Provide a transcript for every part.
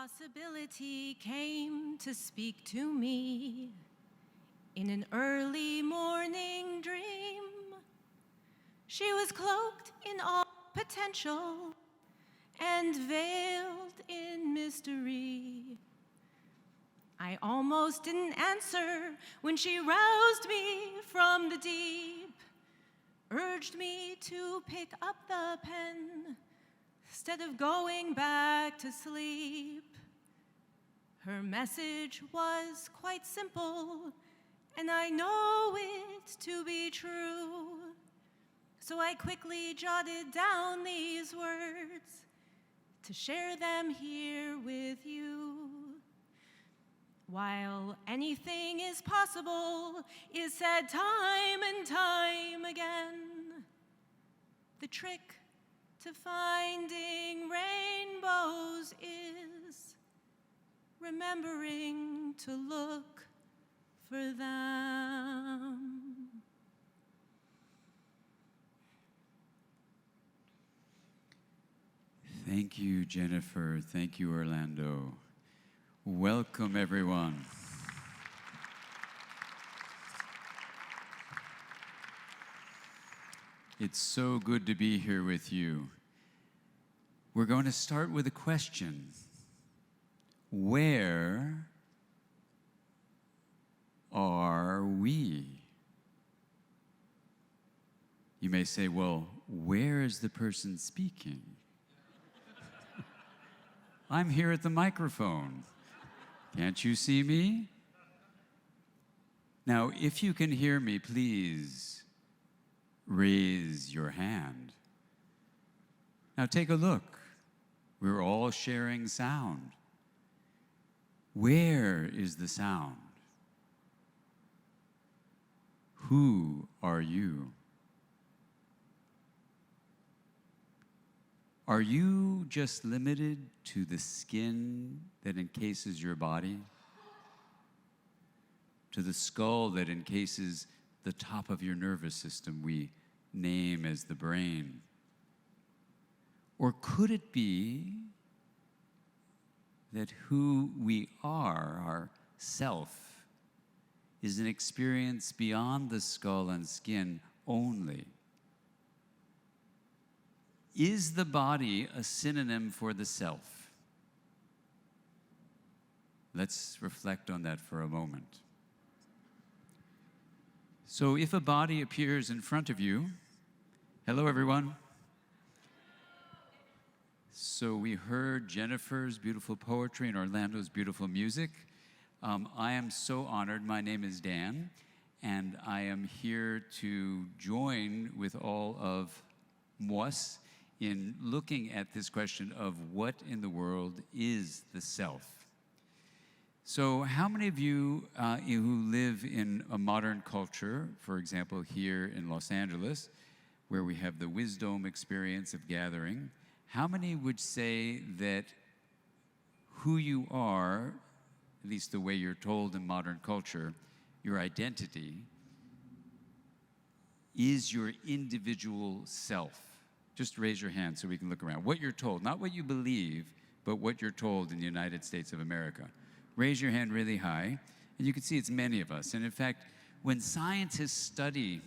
possibility came to speak to me in an early morning dream. She was cloaked in all potential and veiled in mystery. I almost didn't answer when she roused me from the deep, urged me to pick up the pen instead of going back to sleep. Her message was quite simple, and I know it to be true. So I quickly jotted down these words to share them here with you. While anything is possible is said time and time again, the trick to finding rainbows is remembering to look for them. Thank you, Jennifer. Thank you, Orlando. Welcome, everyone. It's so good to be here with you. We're going to start with a question. Where are we? You may say, well, where is the person speaking? I'm here at the microphone. Can't you see me? Now, if you can hear me, please raise your hand. Now take a look. We're all sharing sound. Where is the sound? Who are you? Are you just limited to the skin that encases your body? To the skull that encases the top of your nervous system we name as the brain? Or could it be that who we are, our self, is an experience beyond the skull and skin only? Is the body a synonym for the self? Let's reflect on that for a moment. So if a body appears in front of you, hello everyone. So we heard Jennifer's beautiful poetry and Orlando's beautiful music. I am so honored. My name is Dan, and I am here to join with all of MOS in looking at this question of what in the world is the self. So how many of you who live in a modern culture, for example, here in Los Angeles, where we have the wisdome experience of gathering, how many would say that who you are, at least the way you're told in modern culture, your identity, is your individual self? Just raise your hand so we can look around. What you're told, not what you believe, but what you're told in the United States of America. Raise your hand really high, and you can see it's many of us. And in fact, when scientists study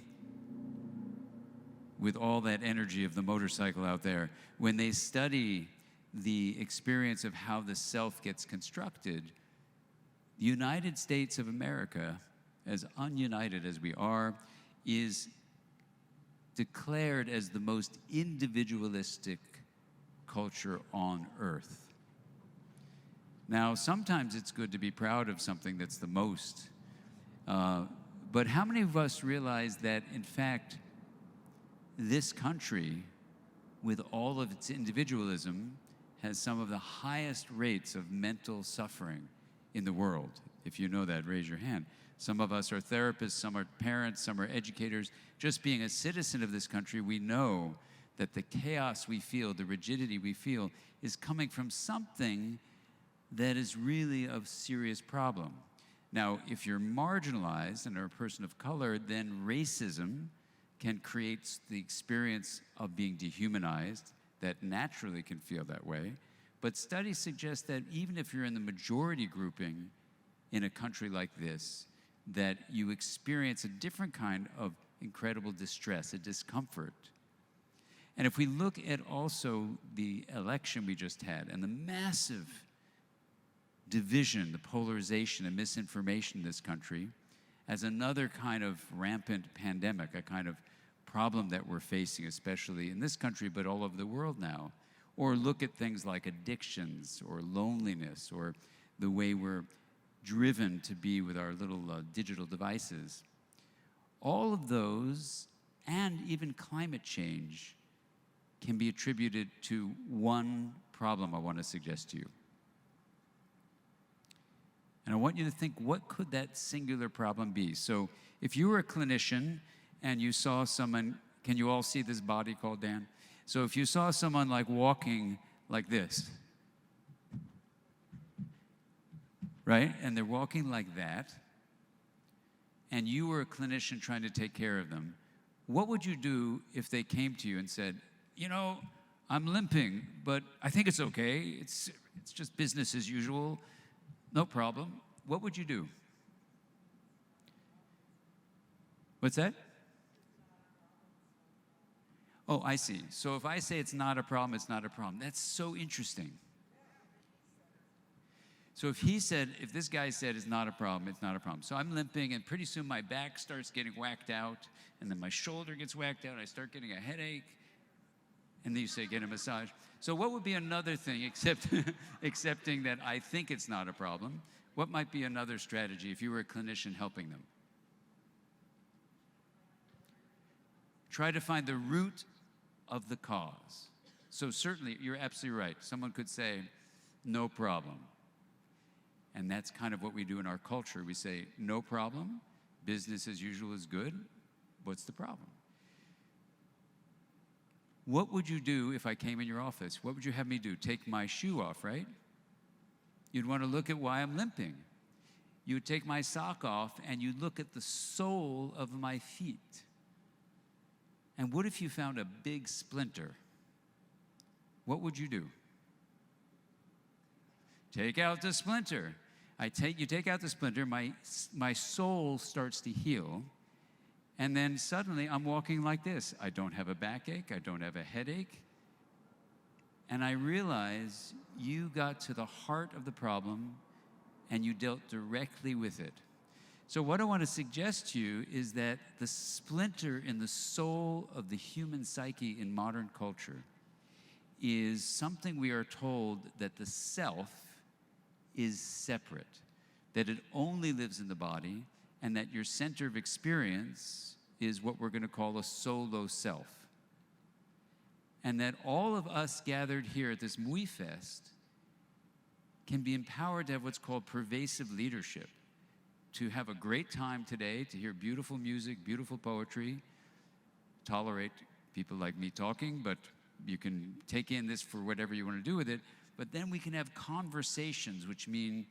with all that energy of the motorcycle out there, when they study the experience of how the self gets constructed, the United States of America, as ununited as we are, is declared as the most individualistic culture on earth. Now, sometimes it's good to be proud of something that's the most, but how many of us realize that, in fact, this country, with all of its individualism, has some of the highest rates of mental suffering in the world? If you know that, raise your hand. Some of us are therapists, some are parents, some are educators. Just being a citizen of this country, we know that the chaos we feel, the rigidity we feel, is coming from something that is really a serious problem. Now, if you're marginalized and are a person of color, then racism can create the experience of being dehumanized that naturally can feel that way. But studies suggest that even if you're in the majority grouping in a country like this, that you experience a different kind of incredible distress, a discomfort. And if we look at also the election we just had and the massive division, the polarization and misinformation in this country as another kind of rampant pandemic, a kind of problem that we're facing, especially in this country, but all over the world now. Or look at things like addictions or loneliness or the way we're driven to be with our little digital devices. All of those, and even climate change, can be attributed to one problem I want to suggest to you. And I want you to think, what could that singular problem be? So if you were a clinician and you saw someone, can you all see this body called Dan? So if you saw someone like walking like this, right? And they're walking like that, and you were a clinician trying to take care of them, what would you do if they came to you and said, you know, I'm limping, but I think it's okay. It's just business as usual. No problem. What would you do? What's that? Oh, I see. So if I say it's not a problem, it's not a problem. That's so interesting. So if this guy said it's not a problem, it's not a problem. So I'm limping, and pretty soon my back starts getting whacked out, and then my shoulder gets whacked out, and I start getting a headache, and then you say, get a massage. So what would be another thing, accepting that I think it's not a problem? What might be another strategy if you were a clinician helping them? Try to find the root of the cause. So certainly, you're absolutely right. Someone could say, no problem. And that's kind of what we do in our culture. We say, no problem, business as usual is good. What's the problem? What would you do if I came in your office? What would you have me do? Take my shoe off, right? You'd want to look at why I'm limping. You would take my sock off and you'd look at the sole of my feet. And what if you found a big splinter? What would you do? Take out the splinter. You take out the splinter, my soul starts to heal, and then suddenly I'm walking like this. I don't have a backache, I don't have a headache, and I realize you got to the heart of the problem and you dealt directly with it. So what I want to suggest to you is that the splinter in the soul of the human psyche in modern culture is something we are told that the self is separate, that it only lives in the body, and that your center of experience is what we're going to call a solo self. And that all of us gathered here at this Mui Fest can be empowered to have what's called pervasive leadership, to have a great time today, to hear beautiful music, beautiful poetry, tolerate people like me talking, but you can take in this for whatever you want to do with it. But then we can have conversations, which mean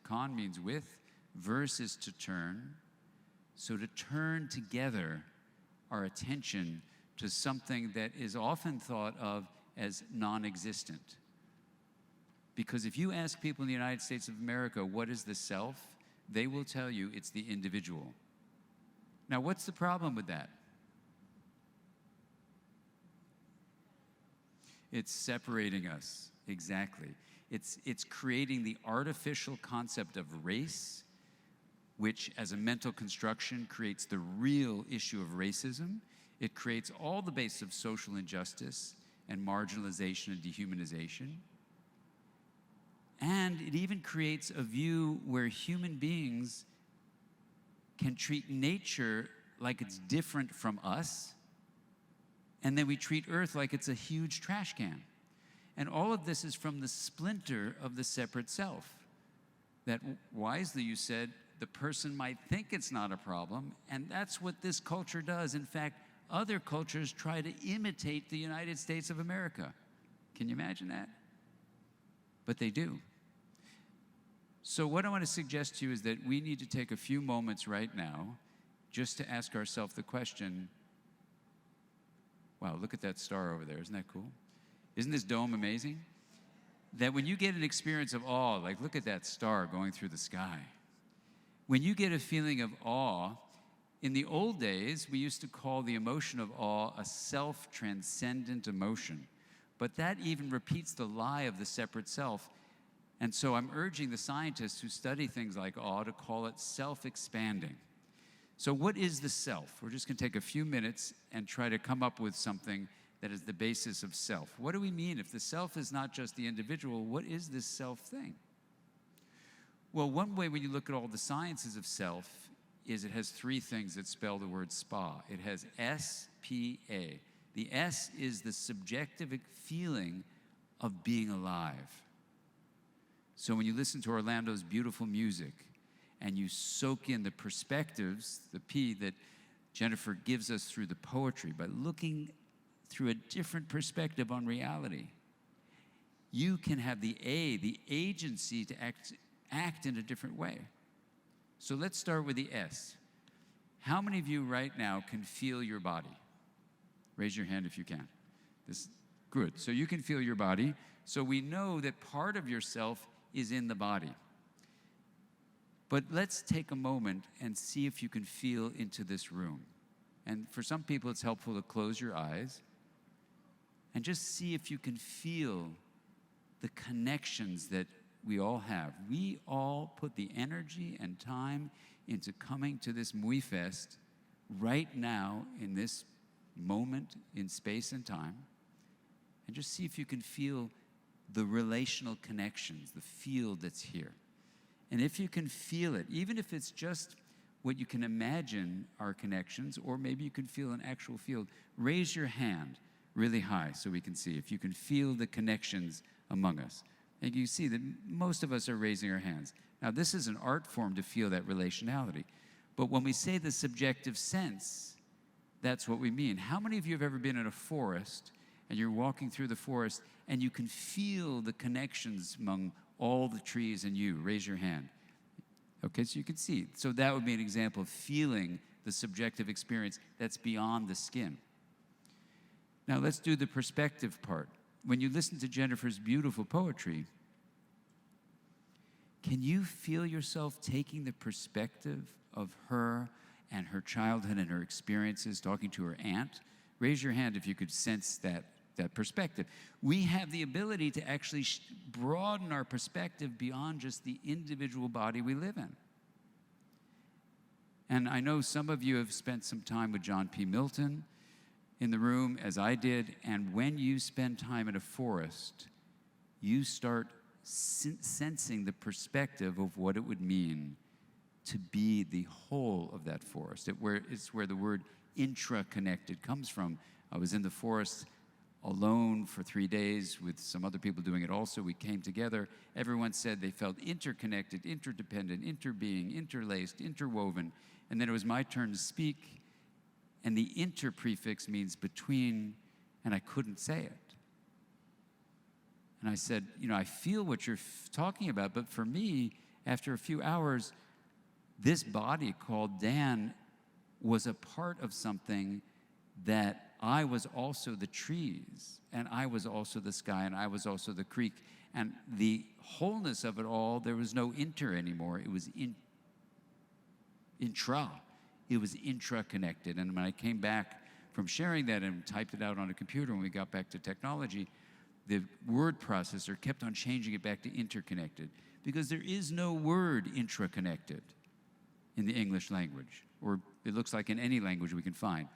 con means with, verse is to turn. So to turn together our attention to something that is often thought of as non-existent. Because if you ask people in the United States of America, what is the self? They will tell you it's the individual. Now, what's the problem with that? It's separating us. Exactly. It's creating the artificial concept of race, which as a mental construction creates the real issue of racism. It creates all the basis of social injustice and marginalization and dehumanization. And it even creates a view where human beings can treat nature like it's different from us, and then we treat Earth like it's a huge trash can. And all of this is from the splinter of the separate self. That wisely you said, the person might think it's not a problem, and that's what this culture does. In fact, other cultures try to imitate the United States of America. Can you imagine that? But they do. So what I want to suggest to you is that we need to take a few moments right now just to ask ourselves the question, wow, look at that star over there. Isn't that cool? Isn't this dome amazing? that when you get an experience of awe, like look at that star going through the sky. When you get a feeling of awe, in the old days, we used to call the emotion of awe a self-transcendent emotion. But that even repeats the lie of the separate self. And so I'm urging the scientists who study things like awe to call it self-expanding. So what is the self? We're just going to take a few minutes and try to come up with something that is the basis of self. What do we mean? If the self is not just the individual, what is this self thing? Well, one way when you look at all the sciences of self is it has three things that spell the word spa. It has S-P-A. The S is the subjective feeling of being alive. So when you listen to Orlando's beautiful music and you soak in the perspectives, the P that Jennifer gives us through the poetry, by looking through a different perspective on reality, you can have the A, the agency to act in a different way. So let's start with the S. How many of you right now can feel your body? Raise your hand if you can. Good. So you can feel your body. So we know that part of yourself is in the body. But let's take a moment and see if you can feel into this room. And for some people, it's helpful to close your eyes and just see if you can feel the connections that we all have. We all put the energy and time into coming to this Muy Fest right now in this moment in space and time, and just see if you can feel the relational connections, the field that's here. And if you can feel it, even if it's just what you can imagine are connections, or maybe you can feel an actual field, raise your hand really high so we can see if you can feel the connections among us. And you see that most of us are raising our hands. Now, this is an art form to feel that relationality. But when we say the subjective sense, that's what we mean. How many of you have ever been in a forest and you're walking through the forest and you can feel the connections among all the trees and you? Raise your hand. Okay, so you can see. So that would be an example of feeling the subjective experience that's beyond the skin. Now, let's do the perspective part. When you listen to Jennifer's beautiful poetry, can you feel yourself taking the perspective of her and her childhood and her experiences, talking to her aunt? Raise your hand if you could sense that perspective. We have the ability to actually broaden our perspective beyond just the individual body we live in. And I know some of you have spent some time with John P. Milton in the room, as I did, and when you spend time in a forest, you start sensing the perspective of what it would mean to be the whole of that forest. It's where the word intraconnected comes from. I was in the forest alone for 3 days with some other people doing it also. We came together. Everyone said they felt interconnected, interdependent, interbeing, interlaced, interwoven. And then it was my turn to speak. And the inter prefix means between, and I couldn't say it. And I said, I feel what you're talking about, but for me, after a few hours, this body called Dan was a part of something that I was also the trees, and I was also the sky, and I was also the creek. And the wholeness of it all, there was no inter anymore. It was intra. It was intra-connected. And when I came back from sharing that and typed it out on a computer when we got back to technology, the word processor kept on changing it back to interconnected, because there is no word intra-connected in the English language, or it looks like in any language we can find.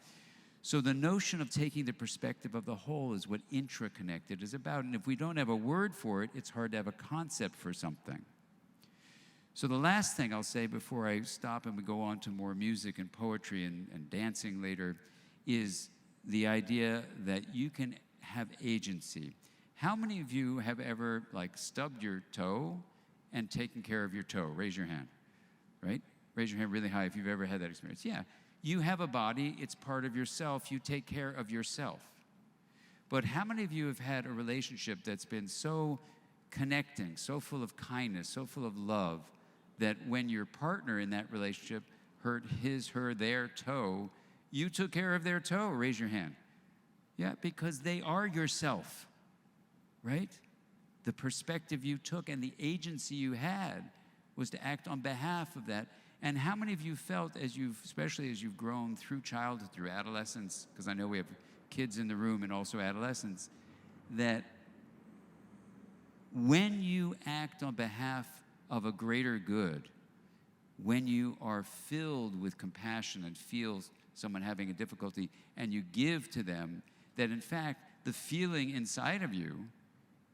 So the notion of taking the perspective of the whole is what intra-connected is about. And if we don't have a word for it, it's hard to have a concept for something. So the last thing I'll say before I stop and we go on to more music and poetry and dancing later is the idea that you can have agency. How many of you have ever stubbed your toe and taken care of your toe? Raise your hand, right? Raise your hand really high if you've ever had that experience. Yeah, you have a body, it's part of yourself, you take care of yourself. But how many of you have had a relationship that's been so connecting, so full of kindness, so full of love, that when your partner in that relationship hurt their toe, you took care of their toe? Raise your hand. Yeah, because they are yourself, right? the perspective you took and the agency you had was to act on behalf of that. And how many of you felt, especially as you've grown through childhood, through adolescence, because I know we have kids in the room and also adolescents, that when you act on behalf of a greater good, when you are filled with compassion and feel someone having a difficulty and you give to them, that in fact, the feeling inside of you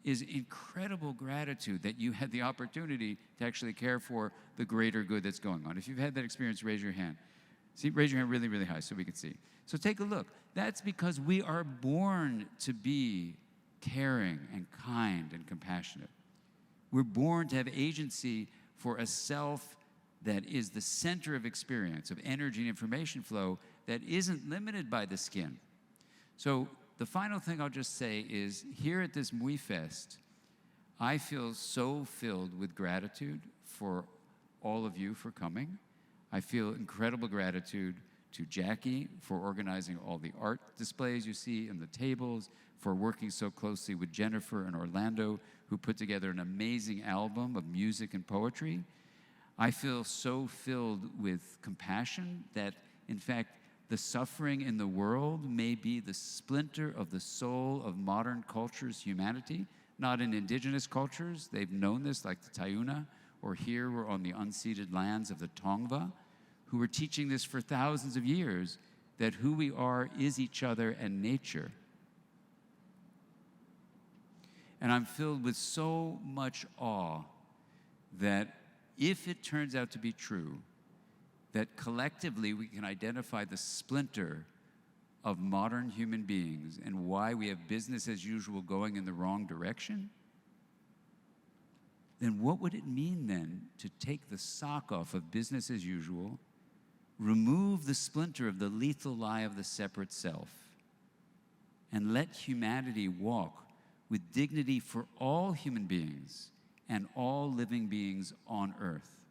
is incredible gratitude that you had the opportunity to actually care for the greater good that's going on. If you've had that experience, raise your hand. See, raise your hand really, really high so we can see. So take a look. That's because we are born to be caring and kind and compassionate. We're born to have agency for a self that is the center of experience, of energy and information flow that isn't limited by the skin. So the final thing I'll just say is, here at this Mui Fest, I feel so filled with gratitude for all of you for coming. I feel incredible gratitude to Jackie for organizing all the art displays you see and the tables, for working so closely with Jennifer and Orlando, who put together an amazing album of music and poetry. I feel so filled with compassion that, in fact, the suffering in the world may be the splinter of the soul of modern culture's humanity, not in indigenous cultures. They've known this, like the Tayuna, or here we're on the unceded lands of the Tongva, who were teaching this for thousands of years, that who we are is each other and nature. And I'm filled with so much awe that if it turns out to be true, that collectively we can identify the splinter of modern human beings and why we have business as usual going in the wrong direction, then what would it mean then to take the sock off of business as usual, remove the splinter of the lethal lie of the separate self, and let humanity walk with dignity for all human beings and all living beings on earth?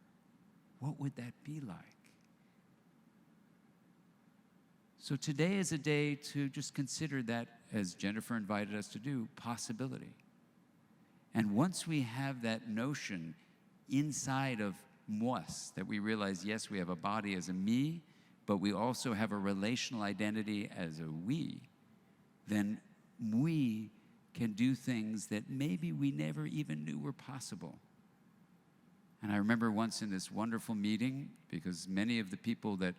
What would that be like? So today is a day to just consider that, as Jennifer invited us to do, possibility. And once we have that notion inside of us, that we realize, yes, we have a body as a me, but we also have a relational identity as a we, then we can do things that maybe we never even knew were possible. And I remember once in this wonderful meeting, because many of the people that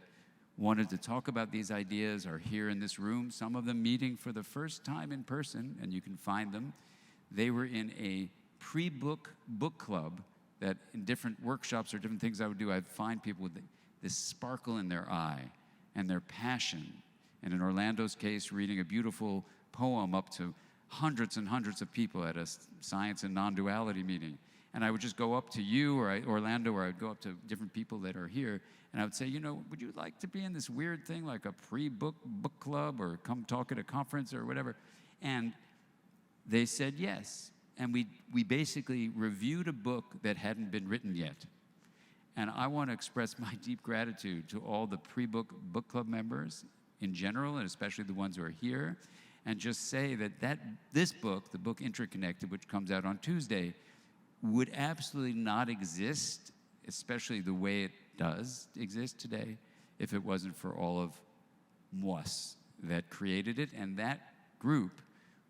wanted to talk about these ideas are here in this room, some of them meeting for the first time in person, and you can find them. They were in a pre-book book club that in different workshops or different things I would do, I'd find people with this sparkle in their eye and their passion. And in Orlando's case, reading a beautiful poem up to hundreds and hundreds of people at a science and non-duality meeting. And I would just go up to you or Orlando, or I would go up to different people that are here, and I would say, you know, would you like to be in this weird thing like a pre-book book club or come talk at a conference or whatever? And they said yes. And we basically reviewed a book that hadn't been written yet. And I want to express my deep gratitude to all the pre-book book club members in general, and especially the ones who are here, and just say that this book, the book IntraConnected, which comes out on Tuesday, would absolutely not exist, especially the way it does exist today, if it wasn't for all of us that created it. And that group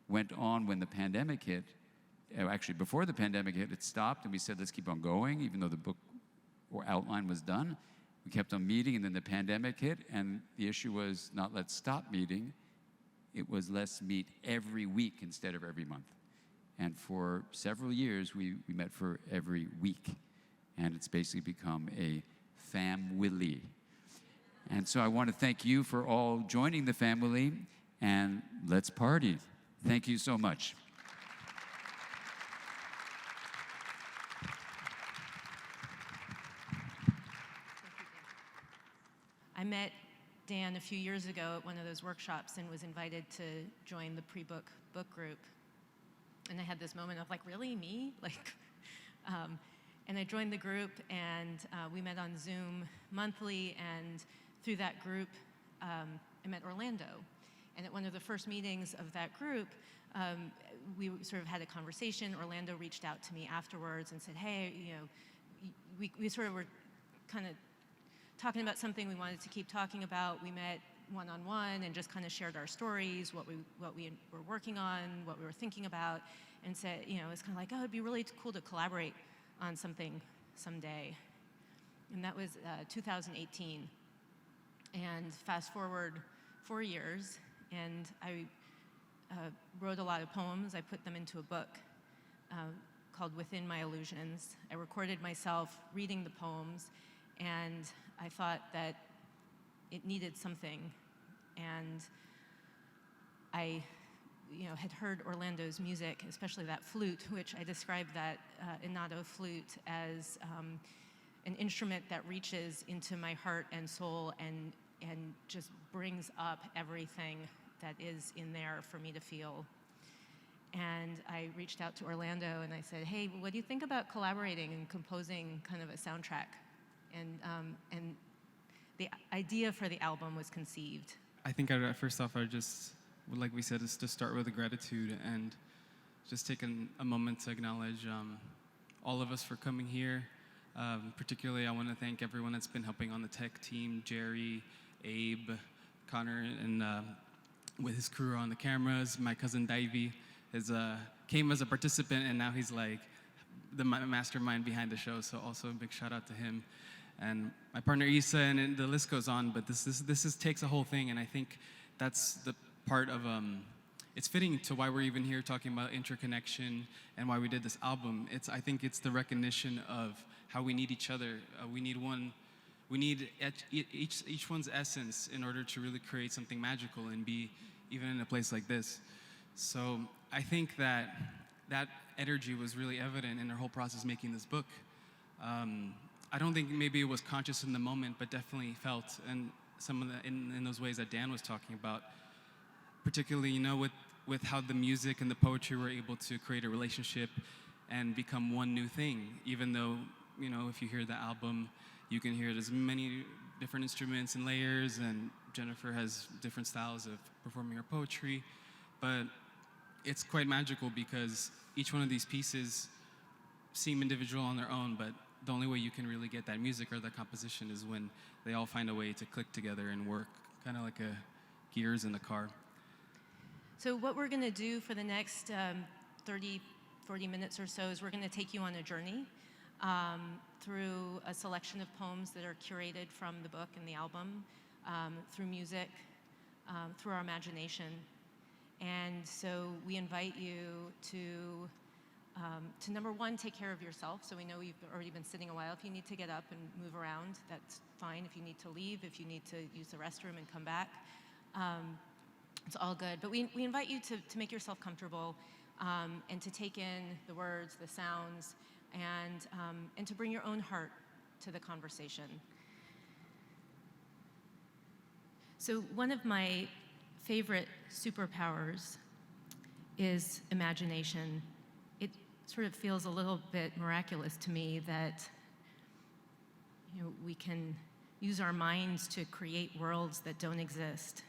went on when the pandemic hit. Actually, before the pandemic hit, it stopped, and we said, let's keep on going, even though the book or outline was done. We kept on meeting, and then the pandemic hit, and the issue was not let's stop meeting. It was let's meet every week instead of every month. And for several years, we met for every week. And it's basically become a family. And so I want to thank you for all joining the family, and let's party. Thank you so much. I met Dan a few years ago at one of those workshops and was invited to join the pre-book book group. And I had this moment of like, really, me? And I joined the group, and we met on Zoom monthly, and through that group, I met Orlando. And at one of the first meetings of that group, we sort of had a conversation. Orlando reached out to me afterwards and said, hey, we sort of were kind of talking about something we wanted to keep talking about. We met one-on-one and just kind of shared our stories, what we were working on, what we were thinking about, and said, it's kind of like, oh, it'd be really cool to collaborate on something someday. And that was 2018. And fast forward 4 years, and I wrote a lot of poems. I put them into a book called Within My Illusions. I recorded myself reading the poems, and I thought that it needed something. And I had heard Orlando's music, especially that flute, which I described that innato flute as an instrument that reaches into my heart and soul and just brings up everything that is in there for me to feel. And I reached out to Orlando and I said, hey, what do you think about collaborating and composing kind of a soundtrack? And the idea for the album was conceived. I think first off, I just, like we said, is to start with a gratitude and just take a moment to acknowledge all of us for coming here. Particularly, I want to thank everyone that's been helping on the tech team, Jerry, Abe, Connor, and with his crew on the cameras. My cousin Divey came as a participant, and now he's like the mastermind behind the show, so also a big shout out to him. And my partner Issa, and the list goes on, but this takes a whole thing, and I think that's the part of, it's fitting to why we're even here talking about IntraConnection and why we did this album. I think it's the recognition of how we need each other. We need each one's essence in order to really create something magical and be even in a place like this. So I think that energy was really evident in our whole process making this book. I don't think maybe it was conscious in the moment, but definitely felt, and some of in those ways that Dan was talking about, particularly, with how the music and the poetry were able to create a relationship and become one new thing. Even though, if you hear the album, you can hear there's many different instruments and layers, and Jennifer has different styles of performing her poetry, but it's quite magical because each one of these pieces seem individual on their own, but the only way you can really get that music or that composition is when they all find a way to click together and work, kind of like gears in a car. So what we're going to do for the next 40 minutes or so is we're going to take you on a journey through a selection of poems that are curated from the book and the album, through music, through our imagination. And so we invite you to number one, take care of yourself. So we know you've already been sitting a while. If you need to get up and move around, that's fine. If you need to leave, if you need to use the restroom and come back, it's all good. But we invite you to make yourself comfortable and to take in the words, the sounds, and to bring your own heart to the conversation. So one of my favorite superpowers is imagination. It sort of feels a little bit miraculous to me that we can use our minds to create worlds that don't exist,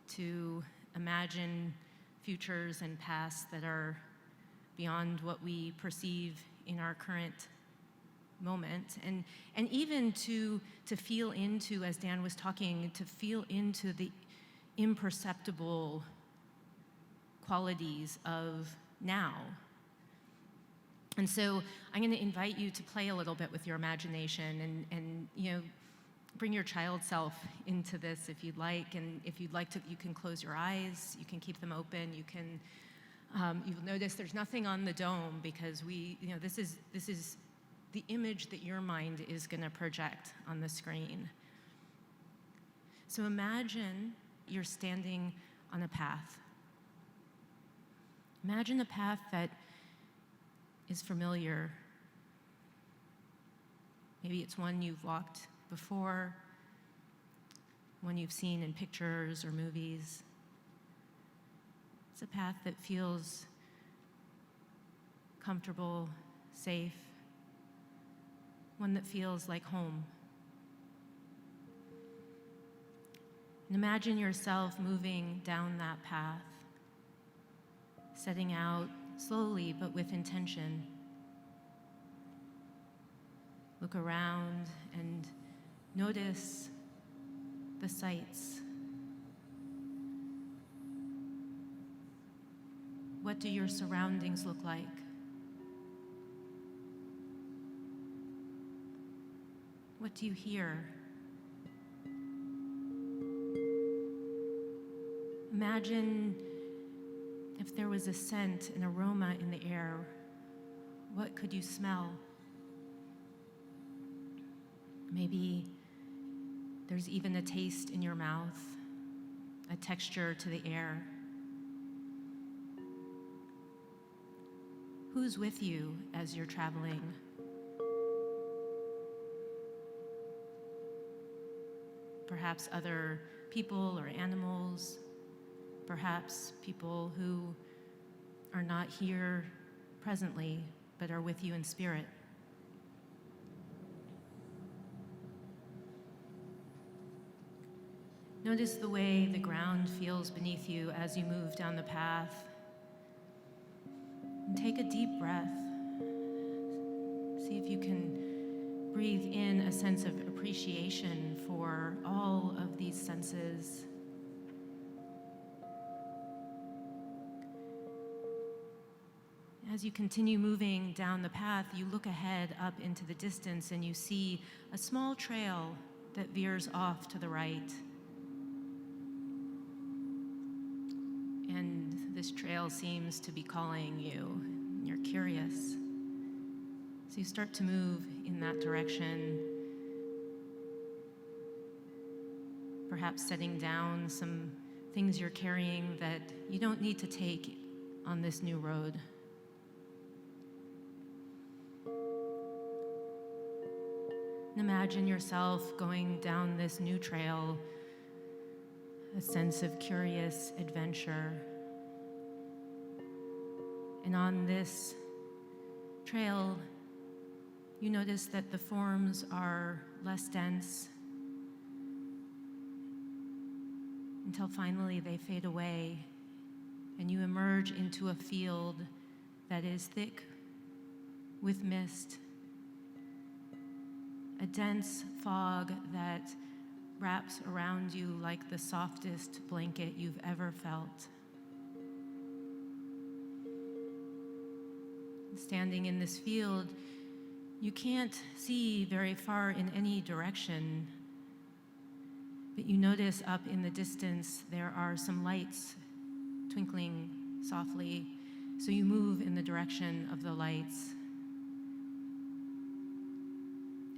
to imagine futures and pasts that are beyond what we perceive in our current moment, and even to feel into, as Dan was talking, to feel into the imperceptible qualities of now. And so I'm going to invite you to play a little bit with your imagination and bring your child self into this if you'd like. And if you'd like to, you can close your eyes, you can keep them open, you can, you'll notice there's nothing on the dome because this is the image that your mind is going to project on the screen. So imagine you're standing on a path. Imagine a path that is familiar. Maybe it's one you've walked before, one you've seen in pictures or movies. It's a path that feels comfortable, safe, one that feels like home. And imagine yourself moving down that path, setting out slowly but with intention. Look around and notice the sights. What do your surroundings look like? What do you hear? Imagine if there was a scent, an aroma in the air. What could you smell? Maybe there's even a taste in your mouth, a texture to the air. Who's with you as you're traveling? Perhaps other people or animals, perhaps people who are not here presently, but are with you in spirit. Notice the way the ground feels beneath you as you move down the path. And take a deep breath. See if you can breathe in a sense of appreciation for all of these senses. As you continue moving down the path, you look ahead up into the distance and you see a small trail that veers off to the right. And this trail seems to be calling you. You're curious. So you start to move in that direction, perhaps setting down some things you're carrying that you don't need to take on this new road. And imagine yourself going down this new trail, a sense of curious adventure. And on this trail, you notice that the forms are less dense until finally they fade away and you emerge into a field that is thick with mist, a dense fog that wraps around you like the softest blanket you've ever felt. Standing in this field, you can't see very far in any direction, but you notice up in the distance there are some lights twinkling softly, so you move in the direction of the lights.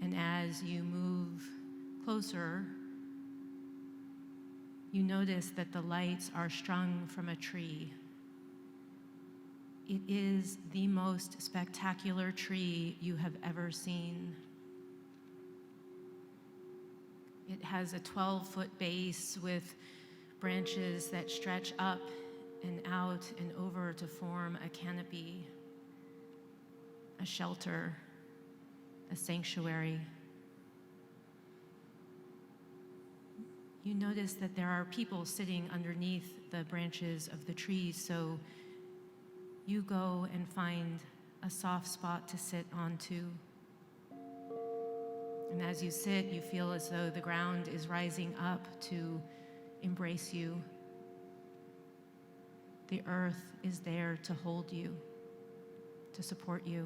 And as you move closer, you notice that the lights are strung from a tree. It is the most spectacular tree you have ever seen. It has a 12-foot base with branches that stretch up and out and over to form a canopy, a shelter, a sanctuary. You notice that there are people sitting underneath the branches of the trees, so you go and find a soft spot to sit onto. And as you sit, you feel as though the ground is rising up to embrace you. The earth is there to hold you, to support you.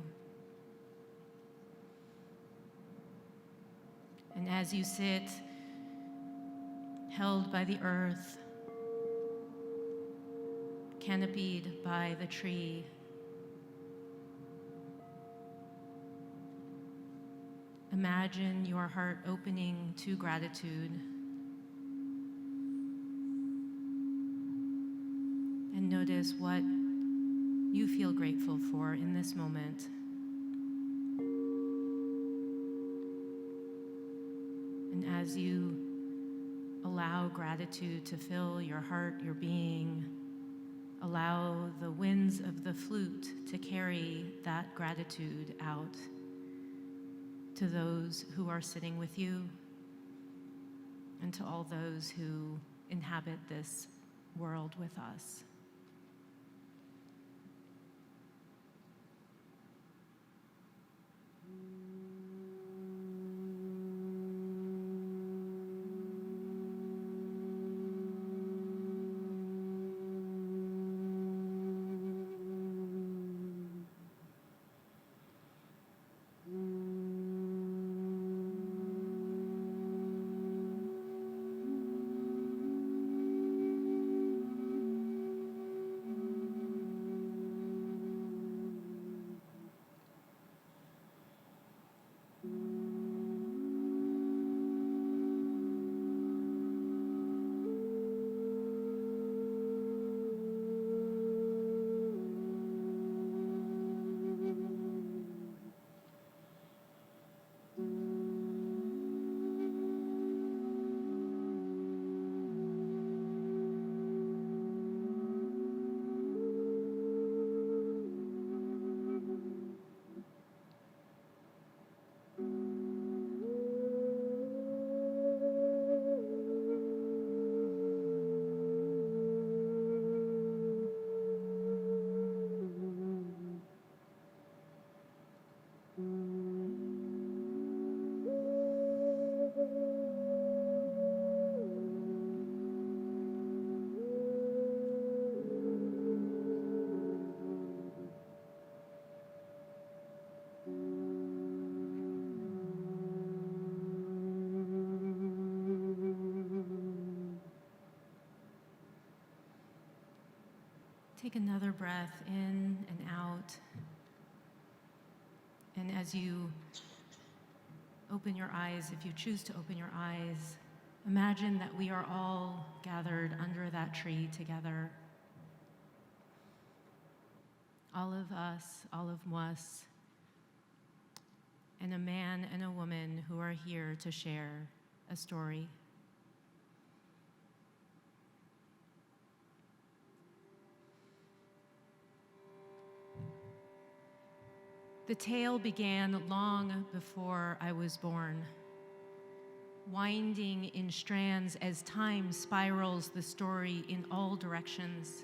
And as you sit, held by the earth, canopied by the tree, imagine your heart opening to gratitude and notice what you feel grateful for in this moment. And as you allow gratitude to fill your heart, your being, allow the winds of the flute to carry that gratitude out to those who are sitting with you and to all those who inhabit this world with us. Take another breath in and out. And as you open your eyes, if you choose to open your eyes, imagine that we are all gathered under that tree together. All of us, all of us, and a man and a woman who are here to share a story. The tale began long before I was born, winding in strands as time spirals the story in all directions.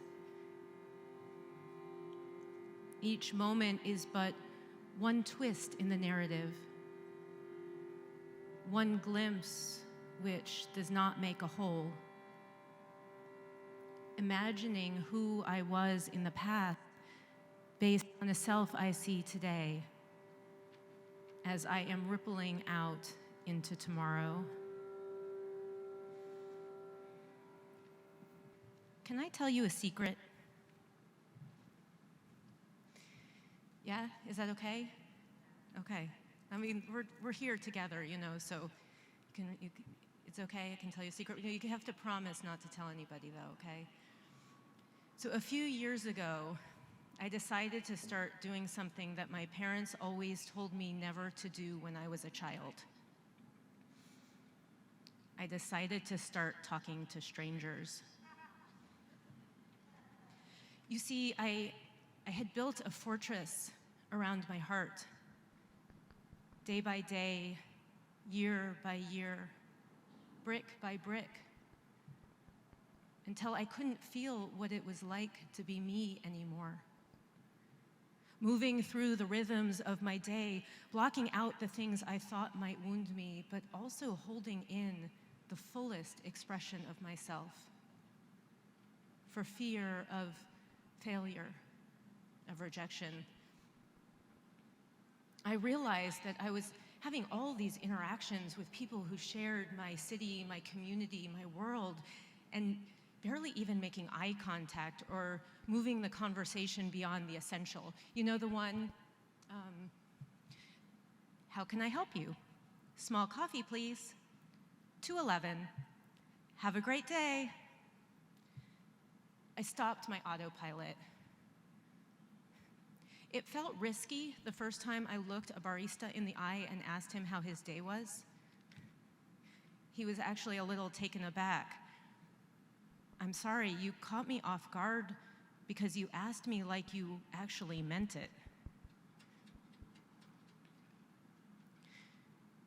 Each moment is but one twist in the narrative, one glimpse which does not make a whole. Imagining who I was in the past based on the self I see today as I am rippling out into tomorrow. Can I tell you a secret? Yeah, is that okay? Okay. I mean, we're here together, so it's okay, I can tell you a secret. You have to promise not to tell anybody though, okay? So a few years ago, I decided to start doing something that my parents always told me never to do when I was a child. I decided to start talking to strangers. You see, I had built a fortress around my heart, day by day, year by year, brick by brick, until I couldn't feel what it was like to be me anymore. Moving through the rhythms of my day, blocking out the things I thought might wound me, but also holding in the fullest expression of myself, for fear of failure, of rejection. I realized that I was having all these interactions with people who shared my city, my community, my world, and barely even making eye contact or moving the conversation beyond the essential. You know the one, how can I help you? Small coffee, please. 211. Have a great day. I stopped my autopilot. It felt risky the first time I looked a barista in the eye and asked him how his day was. He was actually a little taken aback. I'm sorry, you caught me off guard because you asked me like you actually meant it.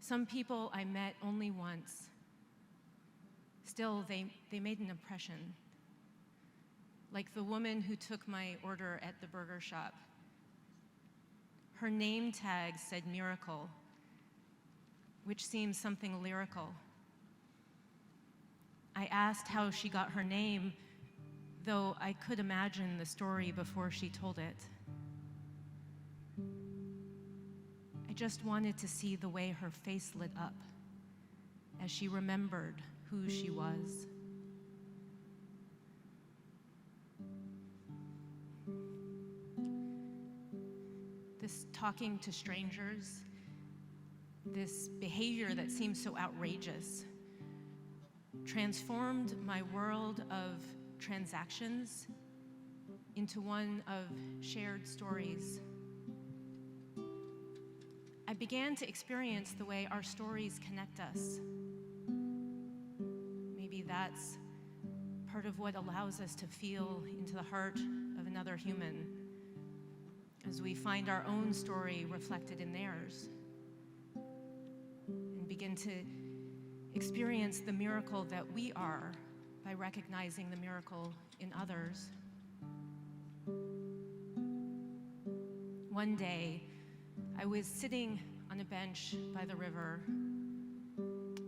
Some people I met only once Still, they made an impression. Like the woman who took my order at the burger shop. Her name tag said miracle, which seems something lyrical. I asked how she got her name, though I could imagine the story before she told it. I just wanted to see the way her face lit up as she remembered who she was. This talking to strangers, this behavior that seems so outrageous, transformed my world of transactions into one of shared stories. I began to experience the way our stories connect us. Maybe that's part of what allows us to feel into the heart of another human as we find our own story reflected in theirs and begin to experience the miracle that we are by recognizing the miracle in others. One day, I was sitting on a bench by the river,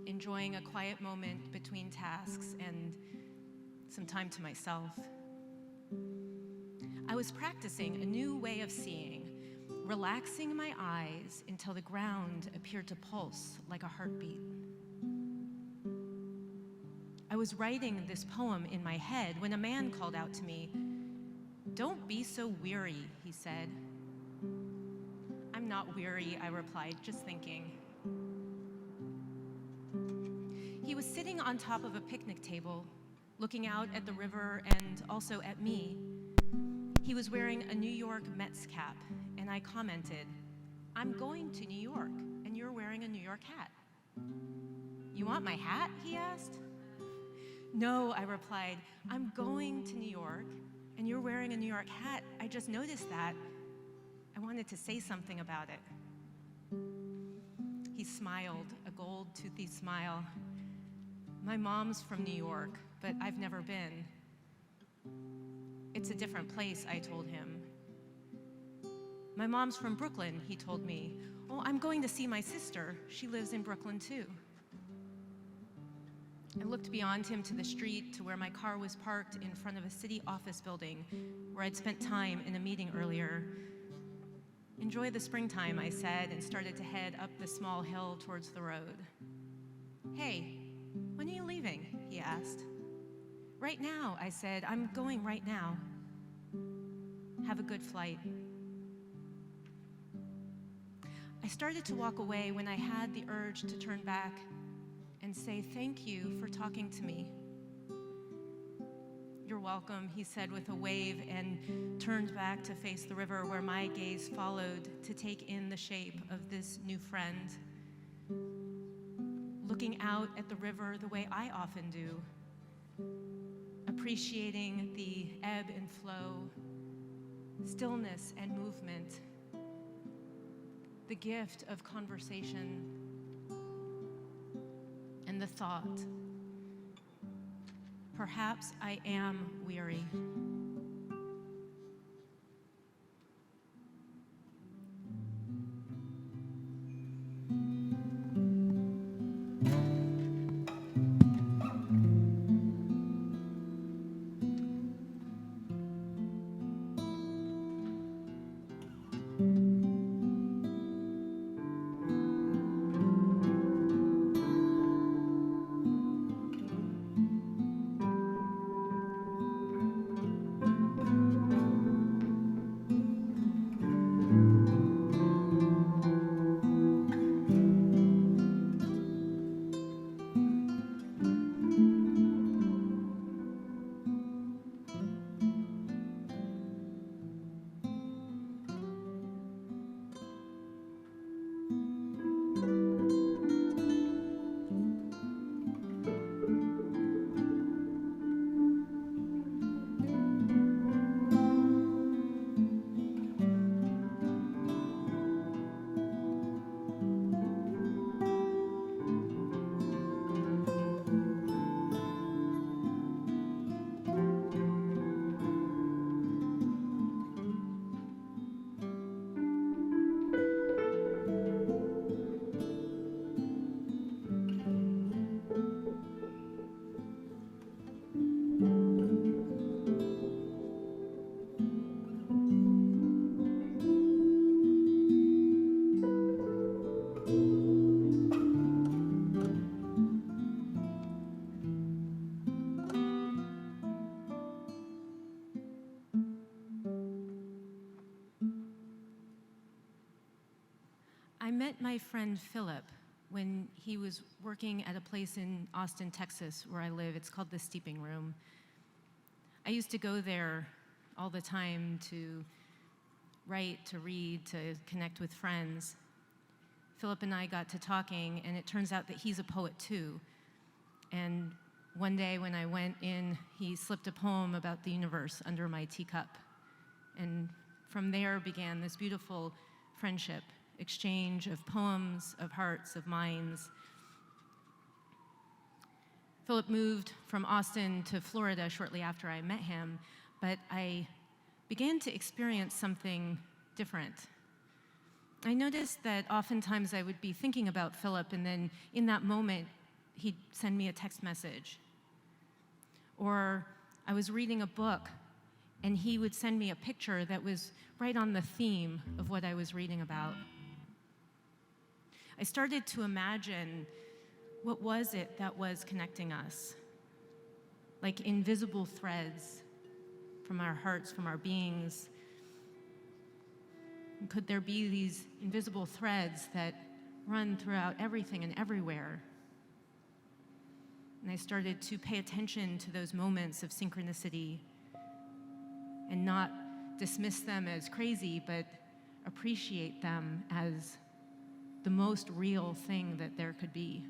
enjoying a quiet moment between tasks and some time to myself. I was practicing a new way of seeing, relaxing my eyes until the ground appeared to pulse like a heartbeat. I was writing this poem in my head when a man called out to me. "Don't be so weary," he said. "I'm not weary," I replied, just thinking. He was sitting on top of a picnic table, looking out at the river and also at me. He was wearing a New York Mets cap, and I commented, "I'm going to New York, and you're wearing a New York hat." "You want my hat?" he asked. "No," I replied, "I'm going to New York, and you're wearing a New York hat. I just noticed that. I wanted to say something about it." He smiled, a gold, toothy smile. "My mom's from New York, but I've never been." "It's a different place," I told him. "My mom's from Brooklyn," he told me. "Oh, I'm going to see my sister. She lives in Brooklyn too." I looked beyond him to the street, to where my car was parked in front of a city office building where I'd spent time in a meeting earlier. "Enjoy the springtime," I said, and started to head up the small hill towards the road. "Hey, when are you leaving?" he asked. "Right now," I said. "I'm going right now." "Have a good flight." I started to walk away when I had the urge to turn back and say thank you for talking to me. "You're welcome," he said with a wave, and turned back to face the river, where my gaze followed to take in the shape of this new friend. Looking out at the river the way I often do, appreciating the ebb and flow, stillness and movement, the gift of conversation, and the thought, perhaps I am weary. I met my friend Philip when he was working at a place in Austin, Texas, where I live. It's called the Steeping Room. I used to go there all the time to write, to read, to connect with friends. Philip and I got to talking, and it turns out that he's a poet too. And one day when I went in, he slipped a poem about the universe under my teacup. And from there began this beautiful friendship, exchange of poems, of hearts, of minds. Philip moved from Austin to Florida shortly after I met him, but I began to experience something different. I noticed that oftentimes I would be thinking about Philip, and then in that moment, he'd send me a text message. Or I was reading a book, and he would send me a picture that was right on the theme of what I was reading about. I started to imagine, what was it that was connecting us? Like invisible threads from our hearts, from our beings. And could there be these invisible threads that run throughout everything and everywhere? And I started to pay attention to those moments of synchronicity and not dismiss them as crazy, but appreciate them as the most real thing that there could be.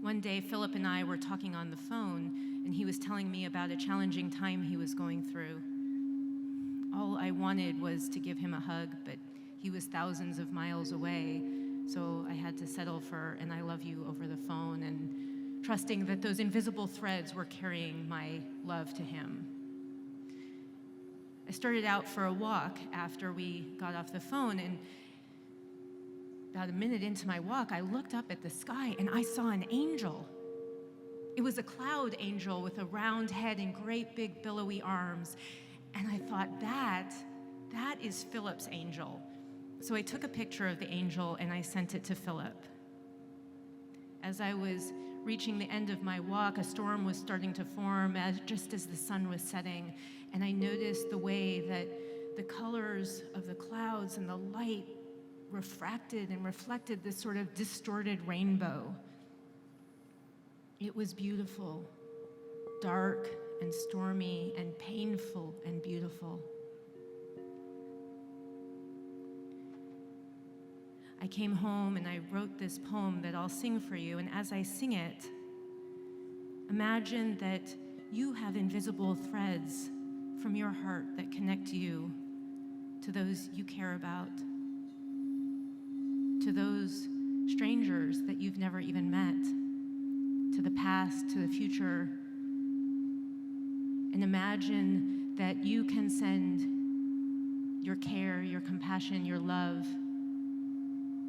One day, Philip and I were talking on the phone, and he was telling me about a challenging time he was going through. All I wanted was to give him a hug, but he was thousands of miles away, so I had to settle for an I love you over the phone, and trusting that those invisible threads were carrying my love to him. I started out for a walk after we got off the phone, and about a minute into my walk, I looked up at the sky and I saw an angel. It was a cloud angel with a round head and great big billowy arms. And I thought, that is Philip's angel. So I took a picture of the angel and I sent it to Philip. As I was reaching the end of my walk, a storm was starting to form just as the sun was setting. And I noticed the way that the colors of the clouds and the light refracted and reflected this sort of distorted rainbow. It was beautiful, dark and stormy and painful and beautiful. I came home and I wrote this poem that I'll sing for you, and as I sing it, imagine that you have invisible threads from your heart that connect you to those you care about, to those strangers that you've never even met, to the past, to the future. And imagine that you can send your care, your compassion, your love,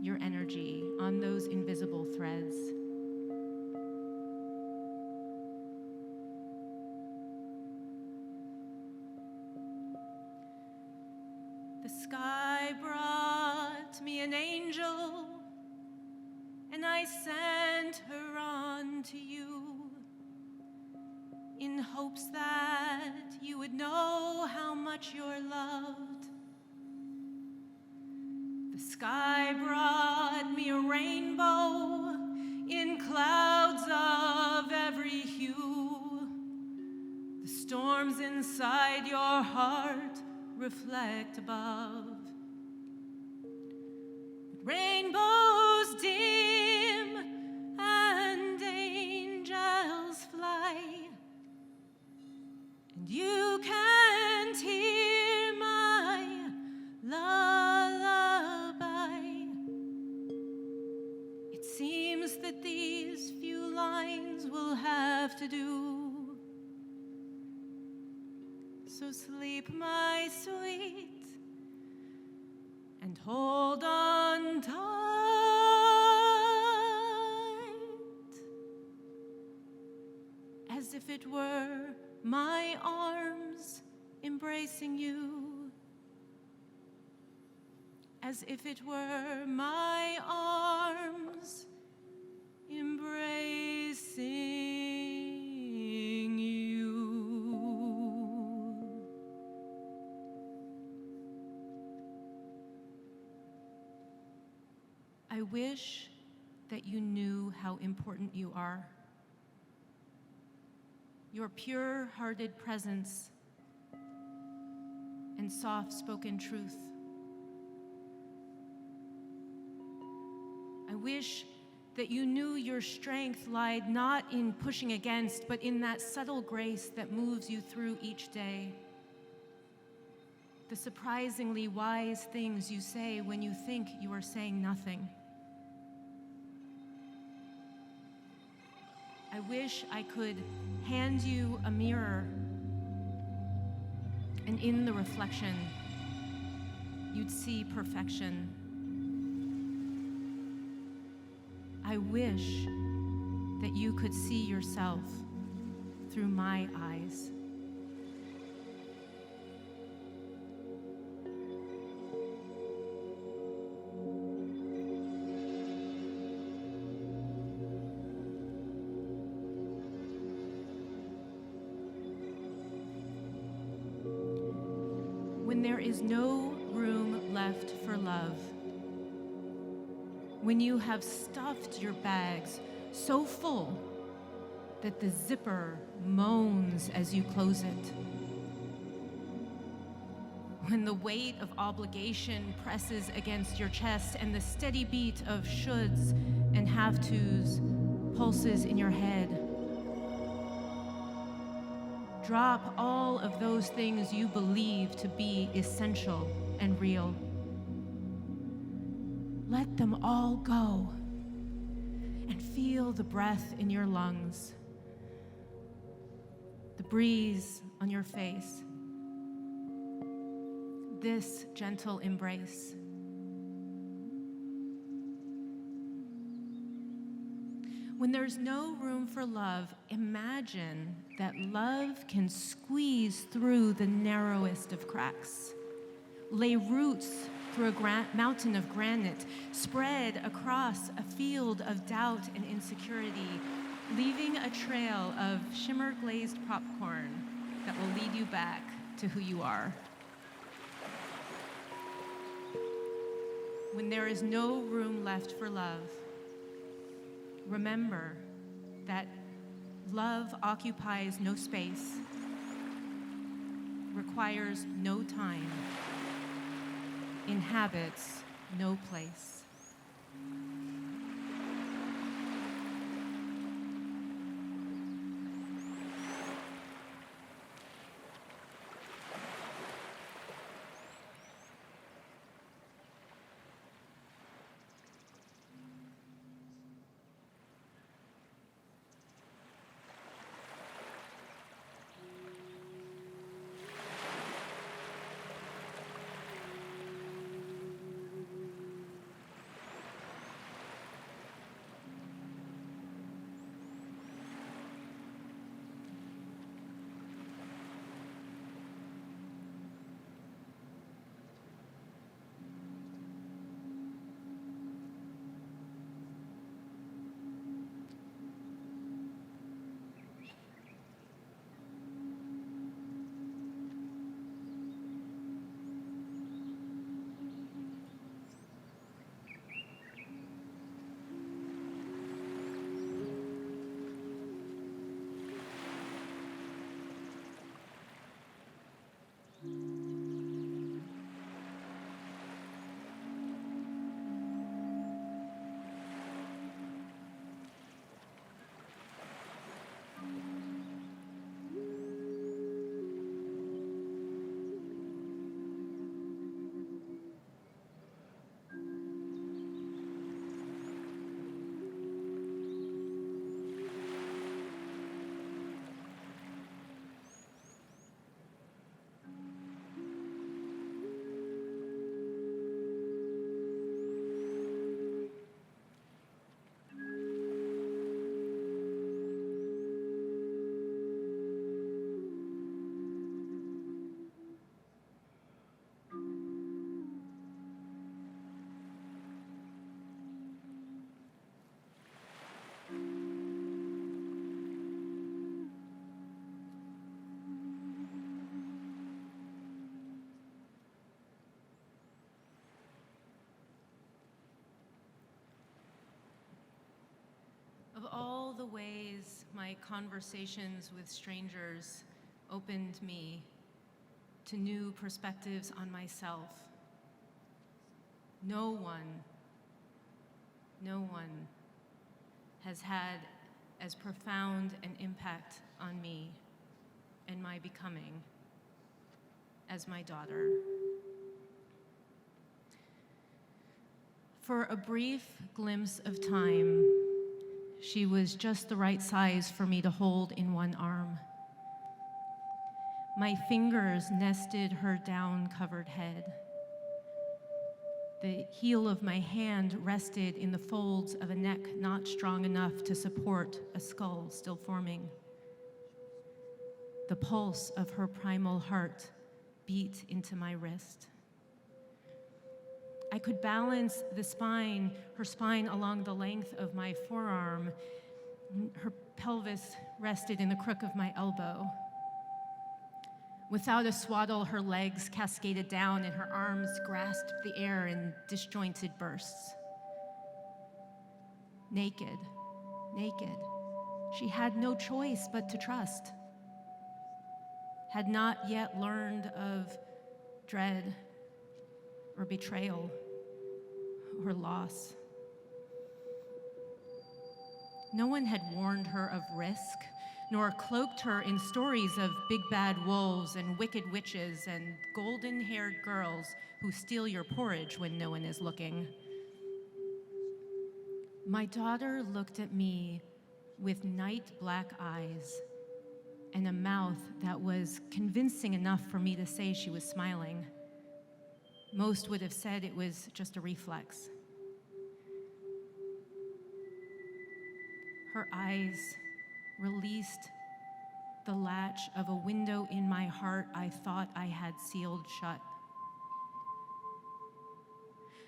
your energy on those invisible threads. The sky brought me an angel, and I sent her on to you in hopes that you would know how much you're loved. The sky brought me a rainbow in clouds of every hue. The storms inside your heart reflect above. But rainbows dim and angels fly, and you can't hear my lullaby. It seems that these few lines will have to do. So sleep, my sweet, and hold on tight, as if it were my arms embracing you, as if it were my arms embracing you. wish that you knew how important you are. Your pure-hearted presence and soft-spoken truth. I wish that you knew your strength lied not in pushing against, but in that subtle grace that moves you through each day. The surprisingly wise things you say when you think you are saying nothing. I wish I could hand you a mirror, and in the reflection, you'd see perfection. I wish that you could see yourself through my eyes. When there is no room left for love, when you have stuffed your bags so full that the zipper moans as you close it, when the weight of obligation presses against your chest and the steady beat of shoulds and have-tos pulses in your head, drop all of those things you believe to be essential and real. Let them all go and feel the breath in your lungs, the breeze on your face, this gentle embrace. When there's no room for love, imagine that love can squeeze through the narrowest of cracks, lay roots through a mountain of granite, spread across a field of doubt and insecurity, leaving a trail of shimmer-glazed popcorn that will lead you back to who you are. When there is no room left for love, remember that love occupies no space, requires no time, inhabits no place. the ways my conversations with strangers opened me to new perspectives on myself, no one has had as profound an impact on me and my becoming as my daughter. For a brief glimpse of time, she was just the right size for me to hold in one arm. My fingers nested her down-covered head. The heel of my hand rested in the folds of a neck not strong enough to support a skull still forming. The pulse of her primal heart beat into my wrist. I could balance her spine along the length of my forearm. Her pelvis rested in the crook of my elbow. Without a swaddle, her legs cascaded down and her arms grasped the air in disjointed bursts. Naked, she had no choice but to trust. Had not yet learned of dread or betrayal or loss. No one had warned her of risk, nor cloaked her in stories of big bad wolves and wicked witches and golden-haired girls who steal your porridge when no one is looking. My daughter looked at me with night black eyes and a mouth that was convincing enough for me to say she was smiling. Most would have said it was just a reflex. Her eyes released the latch of a window in my heart I thought I had sealed shut.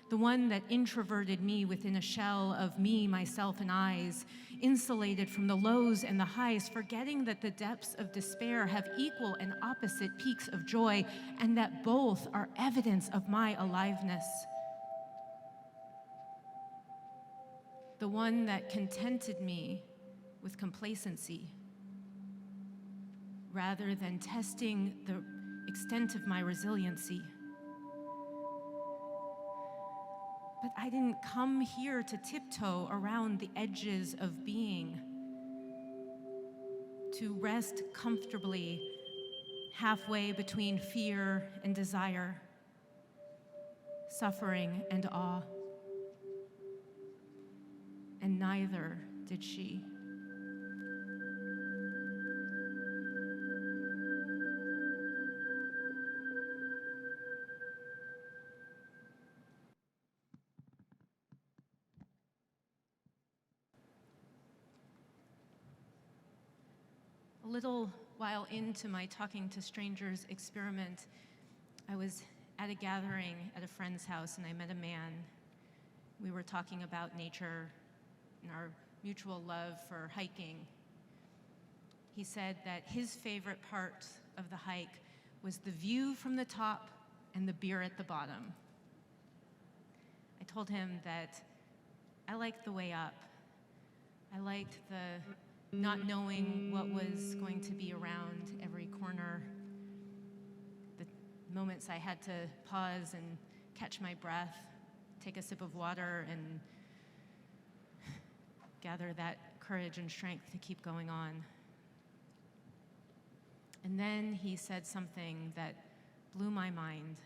The one that introverted me within a shell of me, myself, and I's, insulated from the lows and the highs, forgetting that the depths of despair have equal and opposite peaks of joy, and that both are evidence of my aliveness. The one that contented me with complacency, rather than testing the extent of my resiliency. But I didn't come here to tiptoe around the edges of being, to rest comfortably halfway between fear and desire, suffering and awe. And neither did she. A little while into my talking to strangers experiment, I was at a gathering at a friend's house and I met a man. We were talking about nature and our mutual love for hiking. He said that his favorite part of the hike was the view from the top and the beer at the bottom. I told him that I liked the way up. I liked the not knowing what was going to be around every corner, the moments I had to pause and catch my breath, take a sip of water, and gather that courage and strength to keep going on. And then he said something that blew my mind.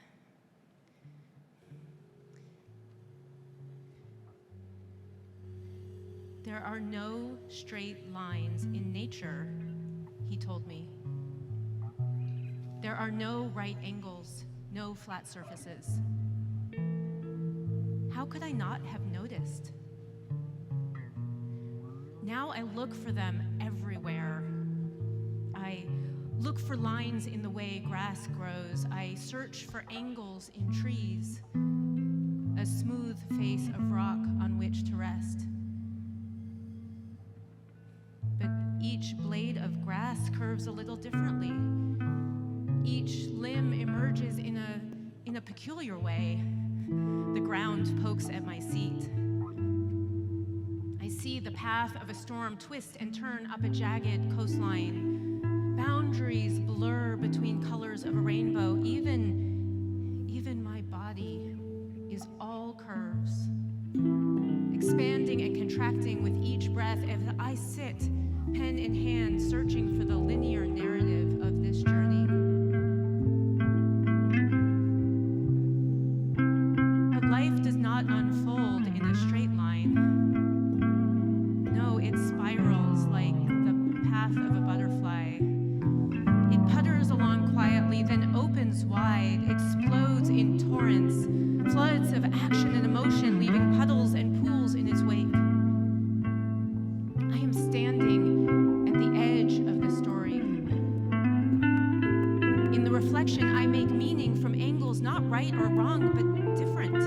There are no straight lines in nature, he told me. There are no right angles, no flat surfaces. How could I not have noticed? Now I look for them everywhere. I look for lines in the way grass grows. I search for angles in trees, a smooth face of rock on which to rest. But each blade of grass curves a little differently. Each limb emerges in a peculiar way. The ground pokes at my seat. I see the path of a storm, twist and turn up a jagged coastline. Boundaries blur between colors of a rainbow. Even my body is all curves, expanding and contracting with each breath as I sit, pen in hand, searching for the linear narrative of this journey. But life does not unfold in a straight line. No, it spirals like the path of a butterfly. It putters along quietly, then opens wide, explodes in torrents, floods of action and emotion, leaving puddles and pools in its wake. I am standing at the edge of the story. In the reflection, I make meaning from angles not right or wrong, but different.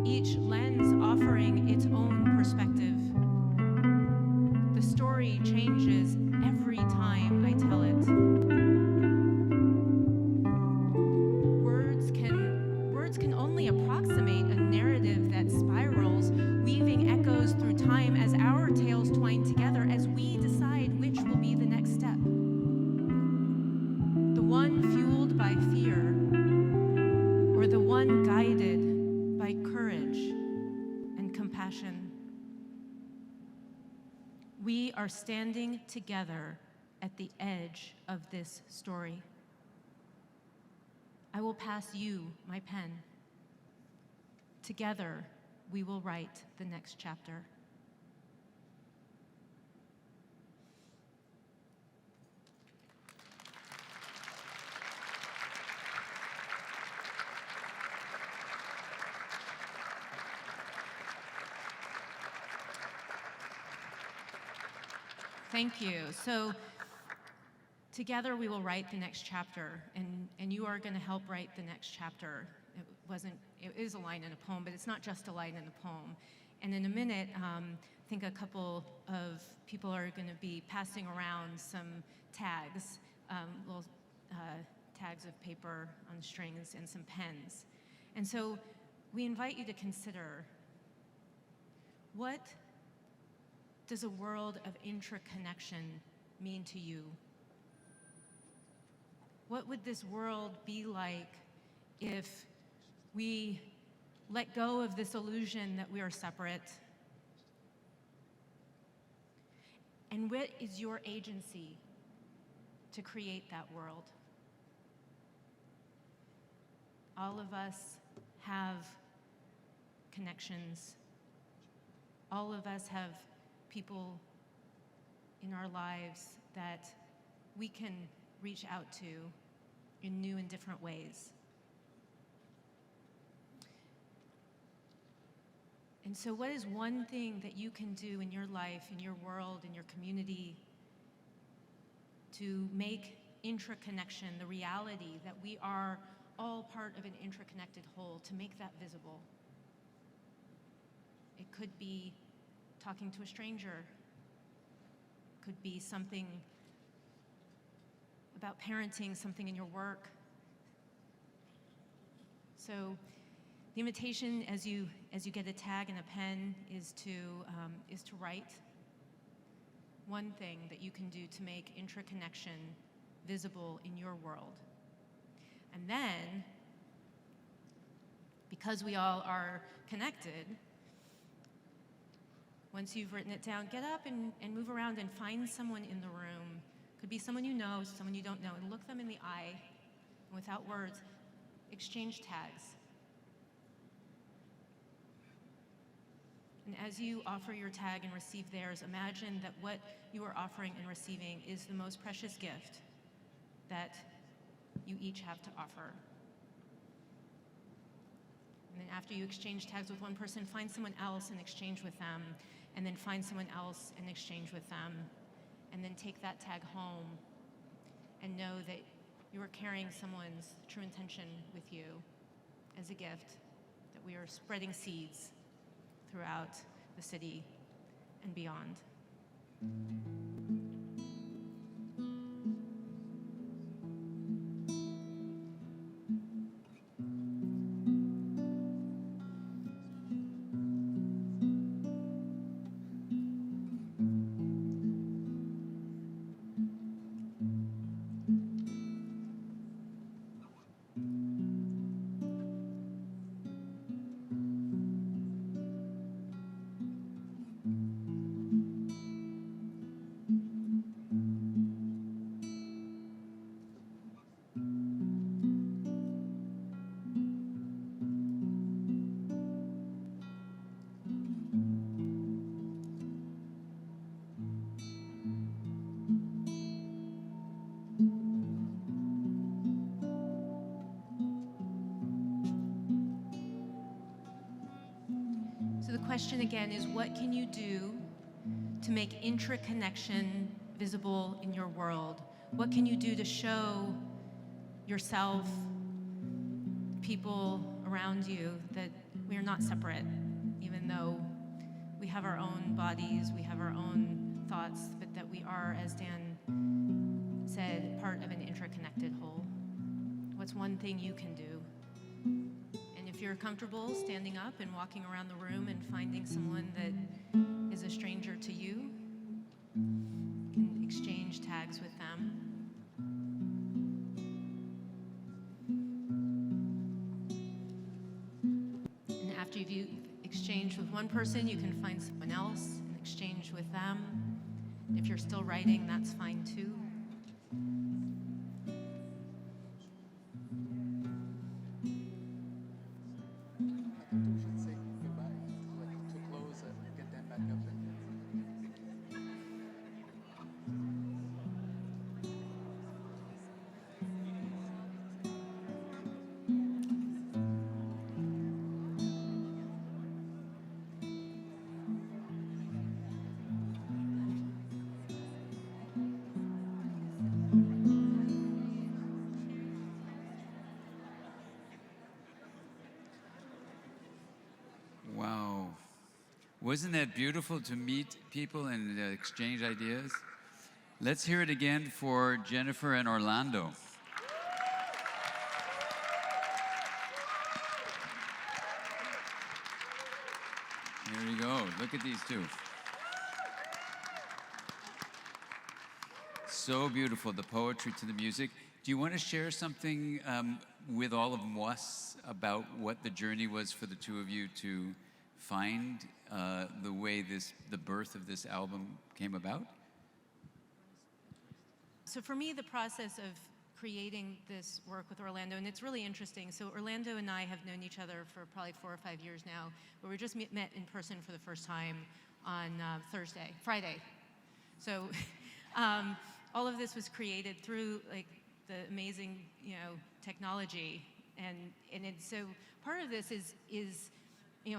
Each lens offering its own perspective. The story changes every time I tell it. Words can only approximate a narrative that spirals, weaving echoes through time as our tales twine together as we decide which will be the next step. The one fueled by fear, or the one guided by courage and compassion. We are standing together at the edge of this story. I will pass you my pen. Together, we will write the next chapter. Thank you. So together we will write the next chapter, and you are going to help write the next chapter. It is a line in a poem, but it's not just a line in a poem. And in a minute, I think a couple of people are going to be passing around some tags, little tags of paper on strings and some pens. And so we invite you to consider, what does a world of intraconnection mean to you? What would this world be like if we let go of this illusion that we are separate? And what is your agency to create that world? All of us have connections. All of us have people in our lives that we can reach out to in new and different ways. And so what is one thing that you can do in your life, in your world, in your community to make intraconnection, the reality that we are all part of an intraconnected whole, to make that visible? It could be talking to a stranger. It could be something about parenting, something in your work. So the invitation as you get a tag and a pen is to write one thing that you can do to make intraconnection visible in your world. And then, because we all are connected, once you've written it down, get up and move around and find someone in the room. Could be someone you know, someone you don't know, and look them in the eye, and without words, exchange tags. And as you offer your tag and receive theirs, imagine that what you are offering and receiving is the most precious gift that you each have to offer. And then after you exchange tags with one person, find someone else and exchange with them, and then find someone else and exchange with them, and then take that tag home and know that you are carrying someone's true intention with you as a gift, that we are spreading seeds throughout the city and beyond. question again is, what can you do to make intraconnection visible in your world? What can you do to show yourself, people around you, that we are not separate, even though we have our own bodies, we have our own thoughts, but that we are, as Dan said, part of an intraconnected whole? What's one thing you can do? And if you're comfortable standing up and walking around the room and finding someone that is a stranger to you, you can exchange tags with them. And after you've exchanged with one person, you can find someone else and exchange with them. If you're still writing, that's fine too. Wow. Wasn't that beautiful to meet people and exchange ideas? Let's hear it again for Jennifer and Orlando. Here we go. Look at these two. So beautiful, the poetry to the music. Do you want to share something with all of us about what the journey was for the two of you to find the way the birth of this album came about? So for me, the process of creating this work with Orlando, and it's really interesting. So Orlando and I have known each other for probably 4 or 5 years now, but we just met in person for the first time on Friday. So all of this was created through like the amazing, technology, and it's so part of this is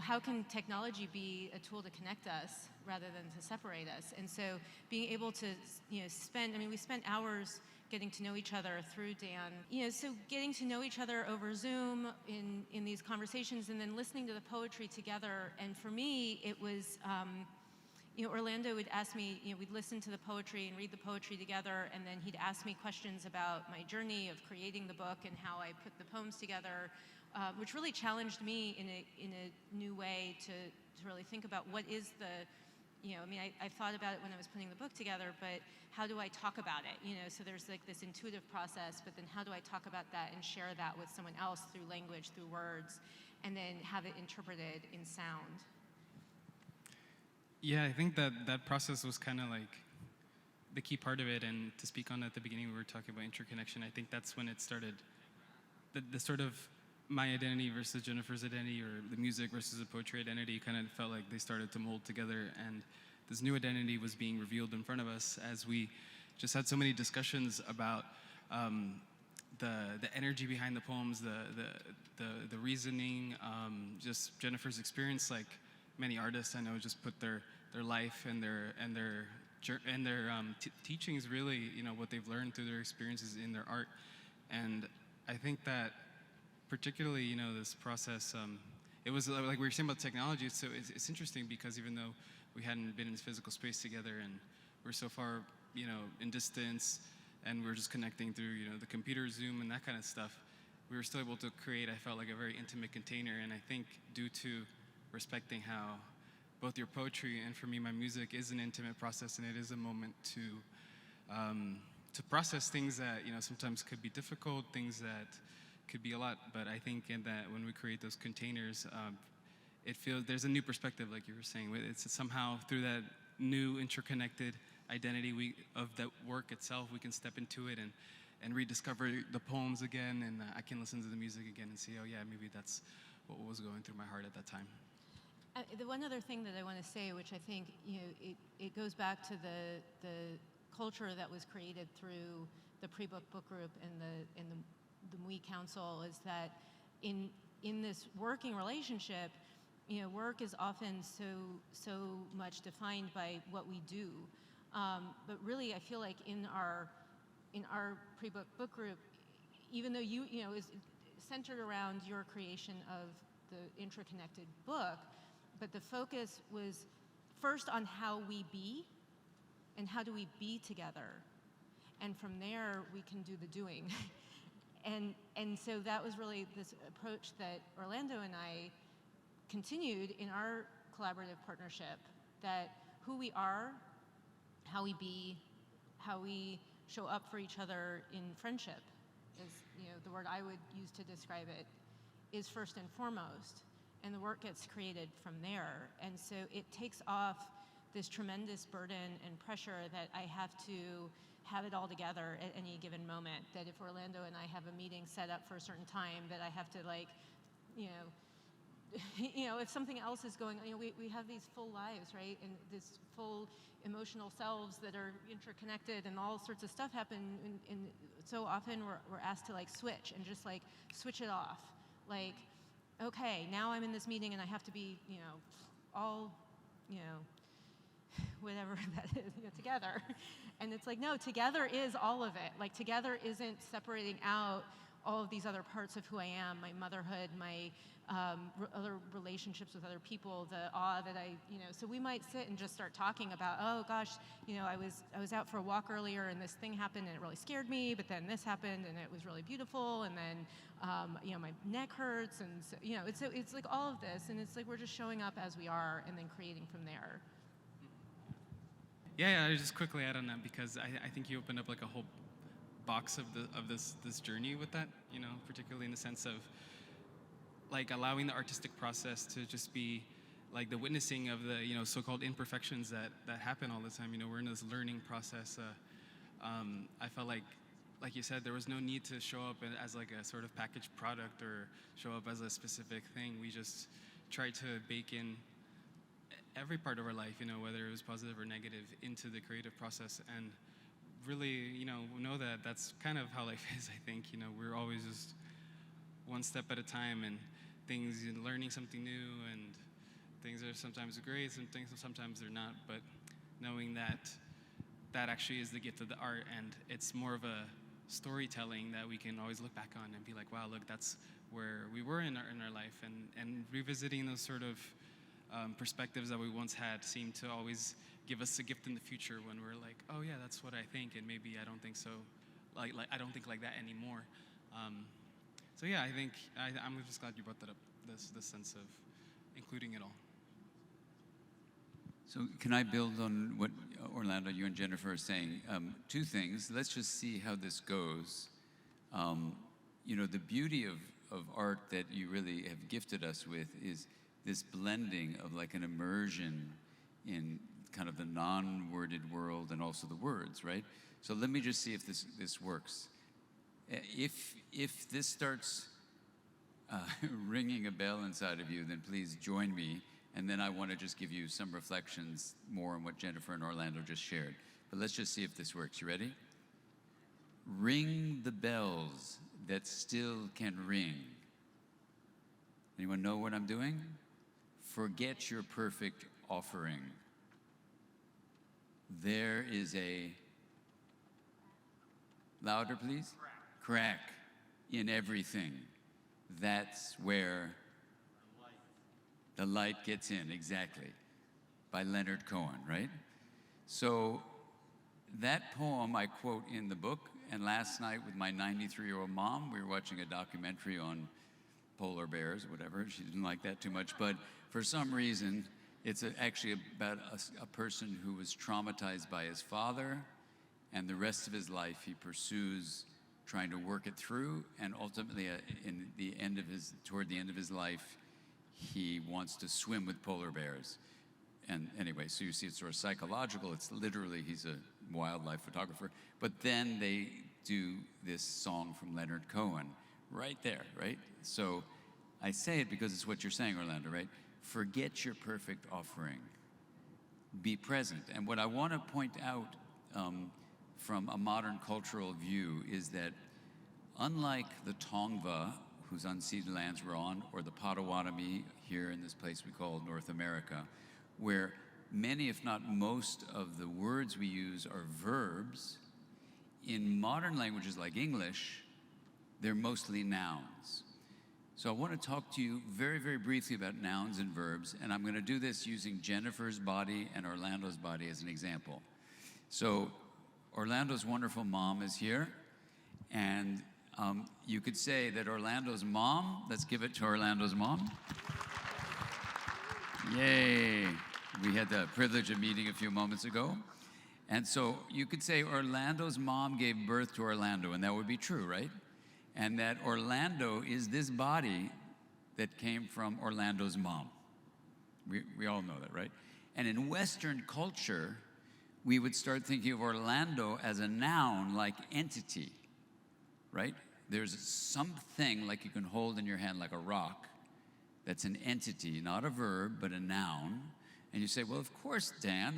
how can technology be a tool to connect us rather than to separate us? And so being able to we spent hours getting to know each other through Dan. So getting to know each other over Zoom in these conversations, and then listening to the poetry together. And for me, it was Orlando would ask me, we'd listen to the poetry and read the poetry together, and then he'd ask me questions about my journey of creating the book and how I put the poems together, which really challenged me in a new way to really think about what is the, I thought about it when I was putting the book together, but how do I talk about it? So there's like this intuitive process, but then how do I talk about that and share that with someone else through language, through words, and then have it interpreted in sound? Yeah, I think that process was kind of like the key part of it. And to speak on at the beginning, we were talking about interconnection. I think that's when it started, the sort of my identity versus Jennifer's identity, or the music versus the poetry identity, kind of felt like they started to mold together. And this new identity was being revealed in front of us as we just had so many discussions about the energy behind the poems, the reasoning, just Jennifer's experience. Like many artists I know just put their life and their teachings, really, what they've learned through their experiences in their art. And I think that particularly, this process, it was like we were saying about technology. So it's interesting because even though we hadn't been in this physical space together and we're so far, in distance, and we're just connecting through, the computer, Zoom, and that kind of stuff, we were still able to create, I felt like, a very intimate container. And I think due to respecting how both your poetry and for me my music is an intimate process, and it is a moment to process things that sometimes could be difficult, things that could be a lot. But I think in that when we create those containers, it feels there's a new perspective, like you were saying. It's somehow through that new interconnected identity of that work itself, we can step into it and rediscover the poems again, and I can listen to the music again and see, oh yeah, maybe that's what was going through my heart at that time. The one other thing that I want to say, which I think it goes back to the culture that was created through the pre-book book group and the MWE Council, is that in this working relationship, work is often so much defined by what we do, but really I feel like in our pre-book book group, even though is centered around your creation of the IntraConnected book, but the focus was first on how we be and how do we be together, and from there we can do the doing. and so that was really this approach that Orlando and I continued in our collaborative partnership, that who we are, how we be, how we show up for each other in friendship, is the word I would use to describe it, is first and foremost, and the work gets created from there. And so it takes off this tremendous burden and pressure that I have to have it all together at any given moment, that if Orlando and I have a meeting set up for a certain time, that I have to if something else is going on, we have these full lives, right? And this full emotional selves that are interconnected, and all sorts of stuff happen. And so often we're asked to switch and just switch it off. Okay, now I'm in this meeting and I have to be, all, whatever that is, together. And it's no, together is all of it. Together isn't separating out all of these other parts of who I am, my motherhood, my other relationships with other people, the awe that so we might sit and just start talking about, oh gosh, I was out for a walk earlier and this thing happened and it really scared me, but then this happened and it was really beautiful, and then my neck hurts, and so, it's all of this, and it's we're just showing up as we are and then creating from there. Yeah, I just quickly add on that, because I think you opened up a whole box of this journey with that, particularly in the sense of allowing the artistic process to just be the witnessing of the so-called imperfections that happen all the time. We're in this learning process. I felt like you said, there was no need to show up as a sort of packaged product or show up as a specific thing. We just tried to bake in every part of our life, whether it was positive or negative, into the creative process, and really, know that that's kind of how life is. I think, we're always just one step at a time, and things, learning something new, and things are sometimes great, sometimes they're not, but knowing that actually is the gift of the art, and it's more of a storytelling that we can always look back on and be like, wow, look, that's where we were in our life, and revisiting those sort of perspectives that we once had seem to always give us a gift in the future, when we're like, oh yeah, that's what I think, and maybe I don't think so, I don't think like that anymore. So yeah, I think I'm just glad you brought that up, this sense of including it all. So can I build on what Orlando, you and Jennifer are saying? Two things. Let's just see how this goes. The beauty of art that you really have gifted us with is this blending of an immersion in kind of the non-worded world and also the words, right? So let me just see if this works. If this starts ringing a bell inside of you, then please join me, and then I want to just give you some reflections more on what Jennifer and Orlando just shared. But let's just see if this works. You ready? Ring the bells that still can ring. Anyone know what I'm doing? Forget your perfect offering. There is a, louder please? Crack in everything. That's where the light gets in, exactly. By Leonard Cohen, right? So that poem I quote in the book, and last night with my 93-year-old mom, we were watching a documentary on polar bears, whatever. She didn't like that too much, but for some reason, it's actually about a person who was traumatized by his father, and the rest of his life he pursues trying to work it through, and ultimately, toward the end of his life, he wants to swim with polar bears. And anyway, so you see it's sort of psychological. It's literally, he's a wildlife photographer. But then they do this song from Leonard Cohen right there, right? So I say it because it's what you're saying, Orlando, right? Forget your perfect offering. Be present. And what I want to point out from a modern cultural view is that unlike the Tongva, whose unceded lands we're on, or the Potawatomi here in this place we call North America, where many, if not most, of the words we use are verbs. In modern languages like English, they're mostly nouns. So I want to talk to you very, very briefly about nouns and verbs, and I'm going to do this using Jennifer's body and Orlando's body as an example. So Orlando's wonderful mom is here, and you could say that Orlando's mom, let's give it to Orlando's mom. Yay! We had the privilege of meeting a few moments ago. And so you could say Orlando's mom gave birth to Orlando, and that would be true, right? And that Orlando is this body that came from Orlando's mom. We all know that, right? And in Western culture, we would start thinking of Orlando as a noun, like entity, right? There's something like you can hold in your hand, like a rock, that's an entity, not a verb, but a noun. And you say, well, of course, Dan,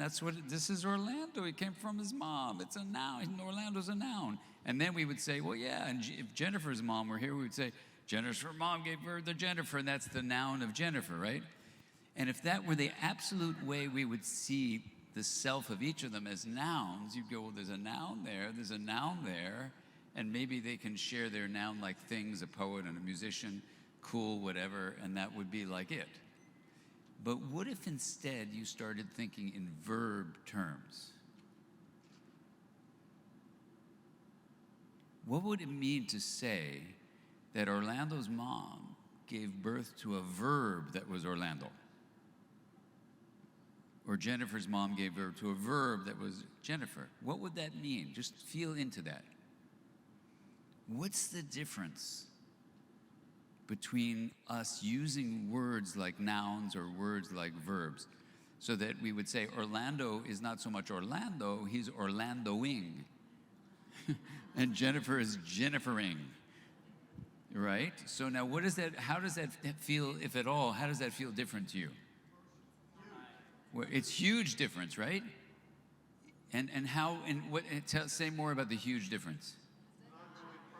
this is Orlando. He came from his mom. It's a noun. Orlando's a noun. And then we would say, well, yeah, and if Jennifer's mom were here, we would say, Jennifer's mom gave birth to Jennifer, and that's the noun of Jennifer, right? And if that were the absolute way we would see the self of each of them as nouns, you'd go, well, there's a noun there, and maybe they can share their noun-like things, a poet and a musician, cool, whatever, and that would be like it. But what if instead you started thinking in verb terms? What would it mean to say that Orlando's mom gave birth to a verb that was Orlando? Or Jennifer's mom gave birth to a verb that was Jennifer? What would that mean? Just feel into that. What's the difference between us using words like nouns or words like verbs, so that we would say Orlando is not so much Orlando, he's Orlandoing. And Jennifer is Jennifering, right? So now how does that feel, if at all, how does that feel different to you? Well, it's huge difference, right? And say more about the huge difference.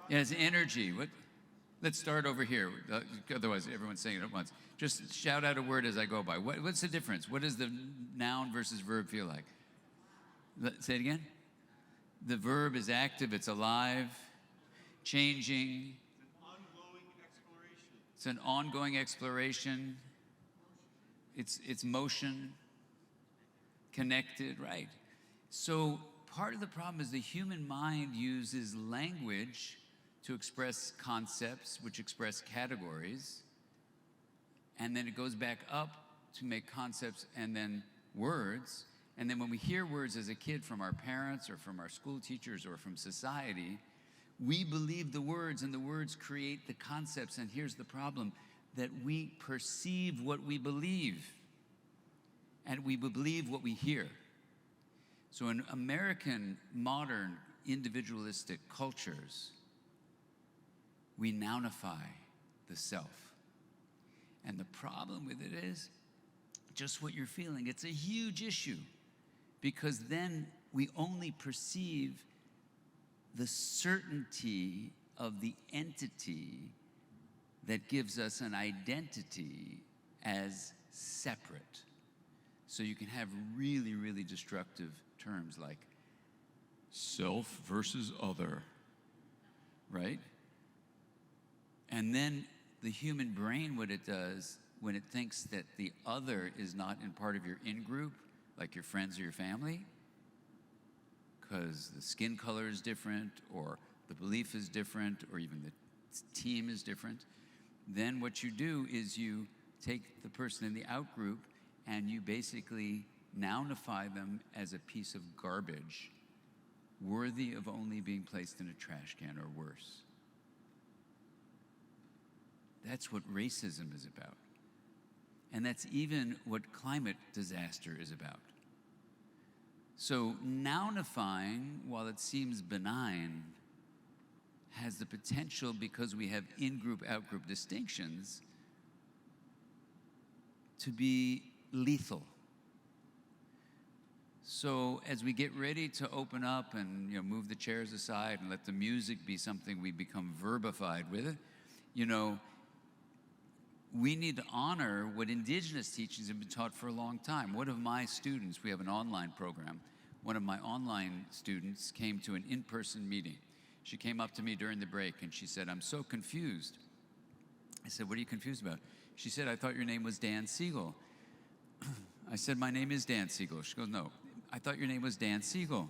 Yeah, it's energy. Let's start over here. Otherwise, everyone's saying it at once. Just shout out a word as I go by. What's the difference? What does the noun versus verb feel like? Say it again. The verb is active. It's alive, changing. It's an ongoing exploration. It's motion, connected, right? So part of the problem is the human mind uses language to express concepts, which express categories, and then it goes back up to make concepts and then words. And then when we hear words as a kid from our parents or from our school teachers or from society, we believe the words, and the words create the concepts. And here's the problem, that we perceive what we believe, and we believe what we hear. So in American, modern, individualistic cultures, we nounify the self. And the problem with it is just what you're feeling. It's a huge issue, because then we only perceive the certainty of the entity that gives us an identity as separate. So you can have really, really destructive terms like self versus other, right? And then the human brain, what it does when it thinks that the other is not in part of your in-group, like your friends or your family, because the skin color is different, or the belief is different, or even the team is different, then what you do is you take the person in the out-group and you basically nounify them as a piece of garbage, worthy of only being placed in a trash can or worse. That's what racism is about. And that's even what climate disaster is about. So nounifying, while it seems benign, has the potential, because we have in-group, out-group distinctions, to be lethal. So as we get ready to open up and move the chairs aside and let the music be something we become verbified with, You know, we need to honor what indigenous teachings have been taught for a long time. One of my students, we have an online program, one of my online students came to an in-person meeting. She came up to me during the break and she said, "I'm so confused." I said, "What are you confused about?" She said, "I thought your name was Dan Siegel." I said, "My name is Dan Siegel." She goes, "No, I thought your name was Dan Siegel."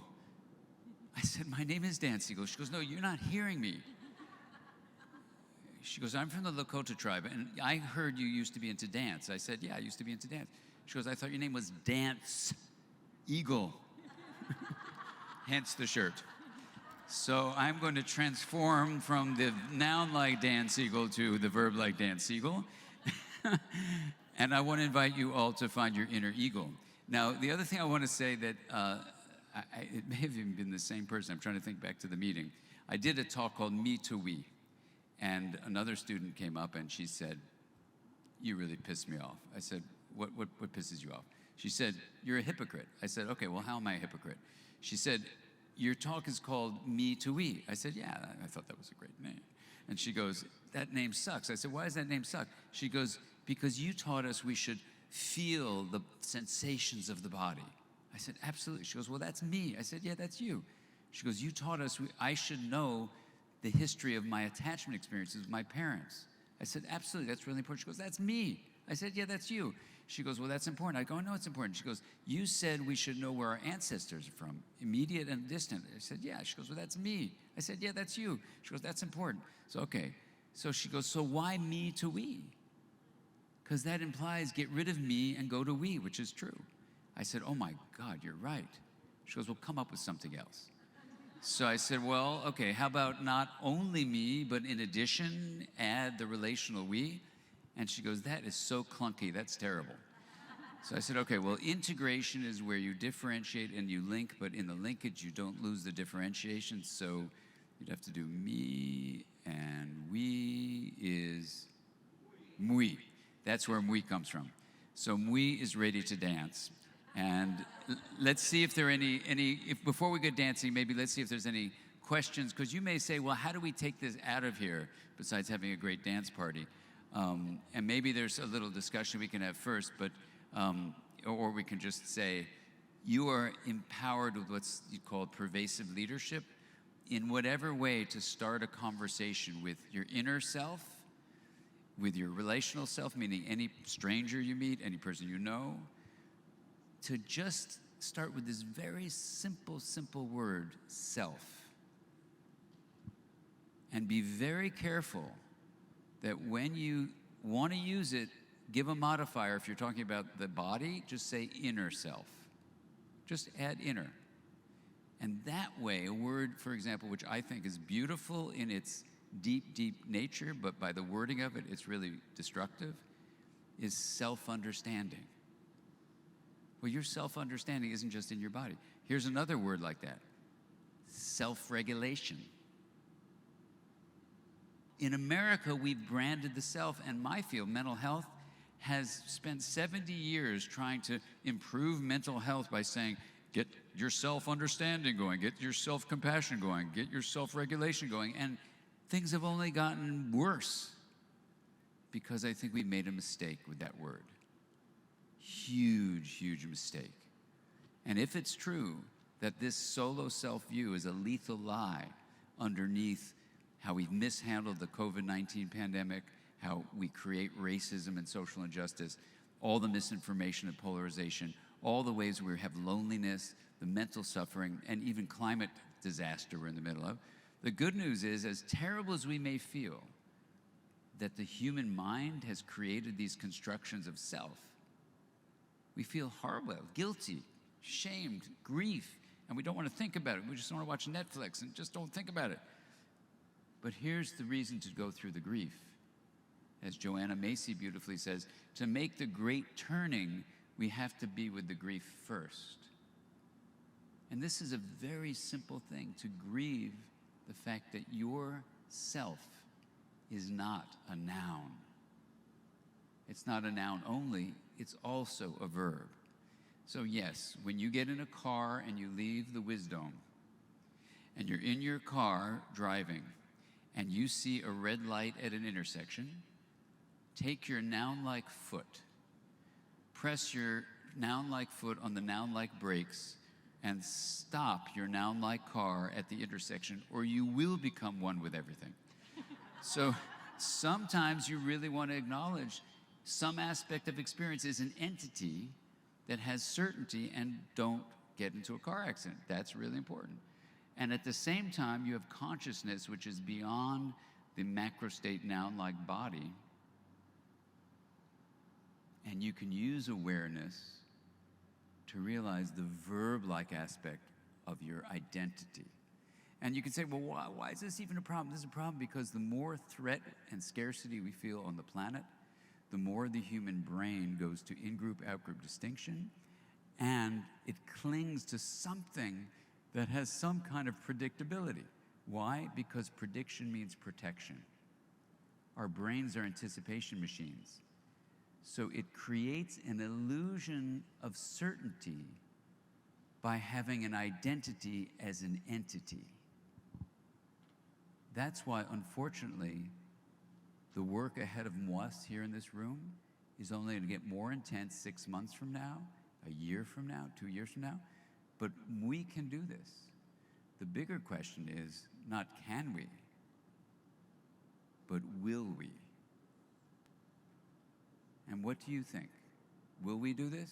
I said, "My name is Dan Siegel." She goes, "No, you're not hearing me." She goes, "I'm from the Lakota tribe, and I heard you used to be into dance." I said, "Yeah, I used to be into dance." She goes, "I thought your name was Dance Eagle." Hence the shirt. So I'm going to transform from the noun like Dan Siegel to the verb like Dan Siegel. And I want to invite you all to find your inner eagle. Now, the other thing I want to say that it may have even been the same person. I'm trying to think back to the meeting. I did a talk called Me to We. And another student came up and she said, "You really pissed me off." I said, what pisses you off?" She said, "You're a hypocrite." I said, "Okay, well, how am I a hypocrite?" She said, "Your talk is called Me to We." I said, "Yeah, I thought that was a great name." And she goes, "That name sucks." I said, "Why does that name suck?" She goes, "Because you taught us we should feel the sensations of the body." I said, "Absolutely." She goes, "Well, that's me." I said, "Yeah, that's you." She goes, "You taught us I should know the history of my attachment experiences with my parents." I said, "Absolutely, that's really important." She goes, "That's me." I said, "Yeah, that's you." She goes, "Well, that's important." I go, "No, it's important." She goes, "You said we should know where our ancestors are from, immediate and distant." I said, "Yeah." She goes, "Well, that's me." I said, "Yeah, that's you." She goes, "That's important." So, okay. So she goes, "So why me to we?" Because that implies get rid of me and go to we, which is true. I said, "Oh my God, you're right." She goes, "Well, come up with something else." So I said, "Well, okay, how about not only me, but in addition, add the relational we?" And she goes, "That is so clunky, that's terrible." So I said, "Okay, well, integration is where you differentiate and you link, but in the linkage, you don't lose the differentiation. So you'd have to do me, and we is mui. That's where mui comes from. So mui is ready to dance. And let's see if there are if before we get dancing, maybe let's see if there's any questions, because you may say, well, how do we take this out of here besides having a great dance party? And maybe there's a little discussion we can have first, but or we can just say, you are empowered with what's called pervasive leadership in whatever way to start a conversation with your inner self, with your relational self, meaning any stranger you meet, any person you know, to just start with this very simple word, self. And be very careful that when you want to use it, give a modifier. If you're talking about the body, just say inner self. Just add inner. And that way, a word, for example, which I think is beautiful in its deep nature, but by the wording of it, it's really destructive, is self-understanding. Well, your self-understanding isn't just in your body. Here's another word like that, self-regulation. In America, we've branded the self, and my field, mental health, has spent 70 years trying to improve mental health by saying, get your self-understanding going, get your self-compassion going, get your self-regulation going, and things have only gotten worse because I think we made a mistake with that word. Huge mistake. And if it's true that this solo self-view is a lethal lie underneath how we've mishandled the COVID-19 pandemic, how we create racism and social injustice, all the misinformation and polarization, all the ways we have loneliness, the mental suffering, and even climate disaster we're in the middle of. The good news is, as terrible as we may feel, that the human mind has created these constructions of self, we feel horrible, guilty, shamed, grief, and we don't want to think about it. We just want to watch Netflix and just don't think about it. But here's the reason to go through the grief. As Joanna Macy beautifully says, to make the great turning, we have to be with the grief first. And this is a very simple thing, to grieve the fact that your self is not a noun. It's not a noun only, it's also a verb. So yes, when you get in a car and you leave the wisdome, and you're in your car driving, and you see a red light at an intersection, take your noun-like foot, press your noun-like foot on the noun-like brakes, and stop your noun-like car at the intersection, or you will become one with everything. So sometimes you really want to acknowledge some aspect of experience is an entity that has certainty, and don't get into a car accident. That's really important. And at the same time, you have consciousness, which is beyond the macro state noun-like body. And you can use awareness to realize the verb-like aspect of your identity. And you can say, well, why is this even a problem? This is a problem because the more threat and scarcity we feel on the planet, the more the human brain goes to in-group, out-group distinction, and it clings to something that has some kind of predictability. Why? Because prediction means protection. Our brains are anticipation machines. So it creates an illusion of certainty by having an identity as an entity. That's why, unfortunately, the work ahead of us here in this room is only going to get more intense 6 months from now, a year from now, 2 years from now. But we can do this. The bigger question is not can we, but will we? And what do you think? Will we do this?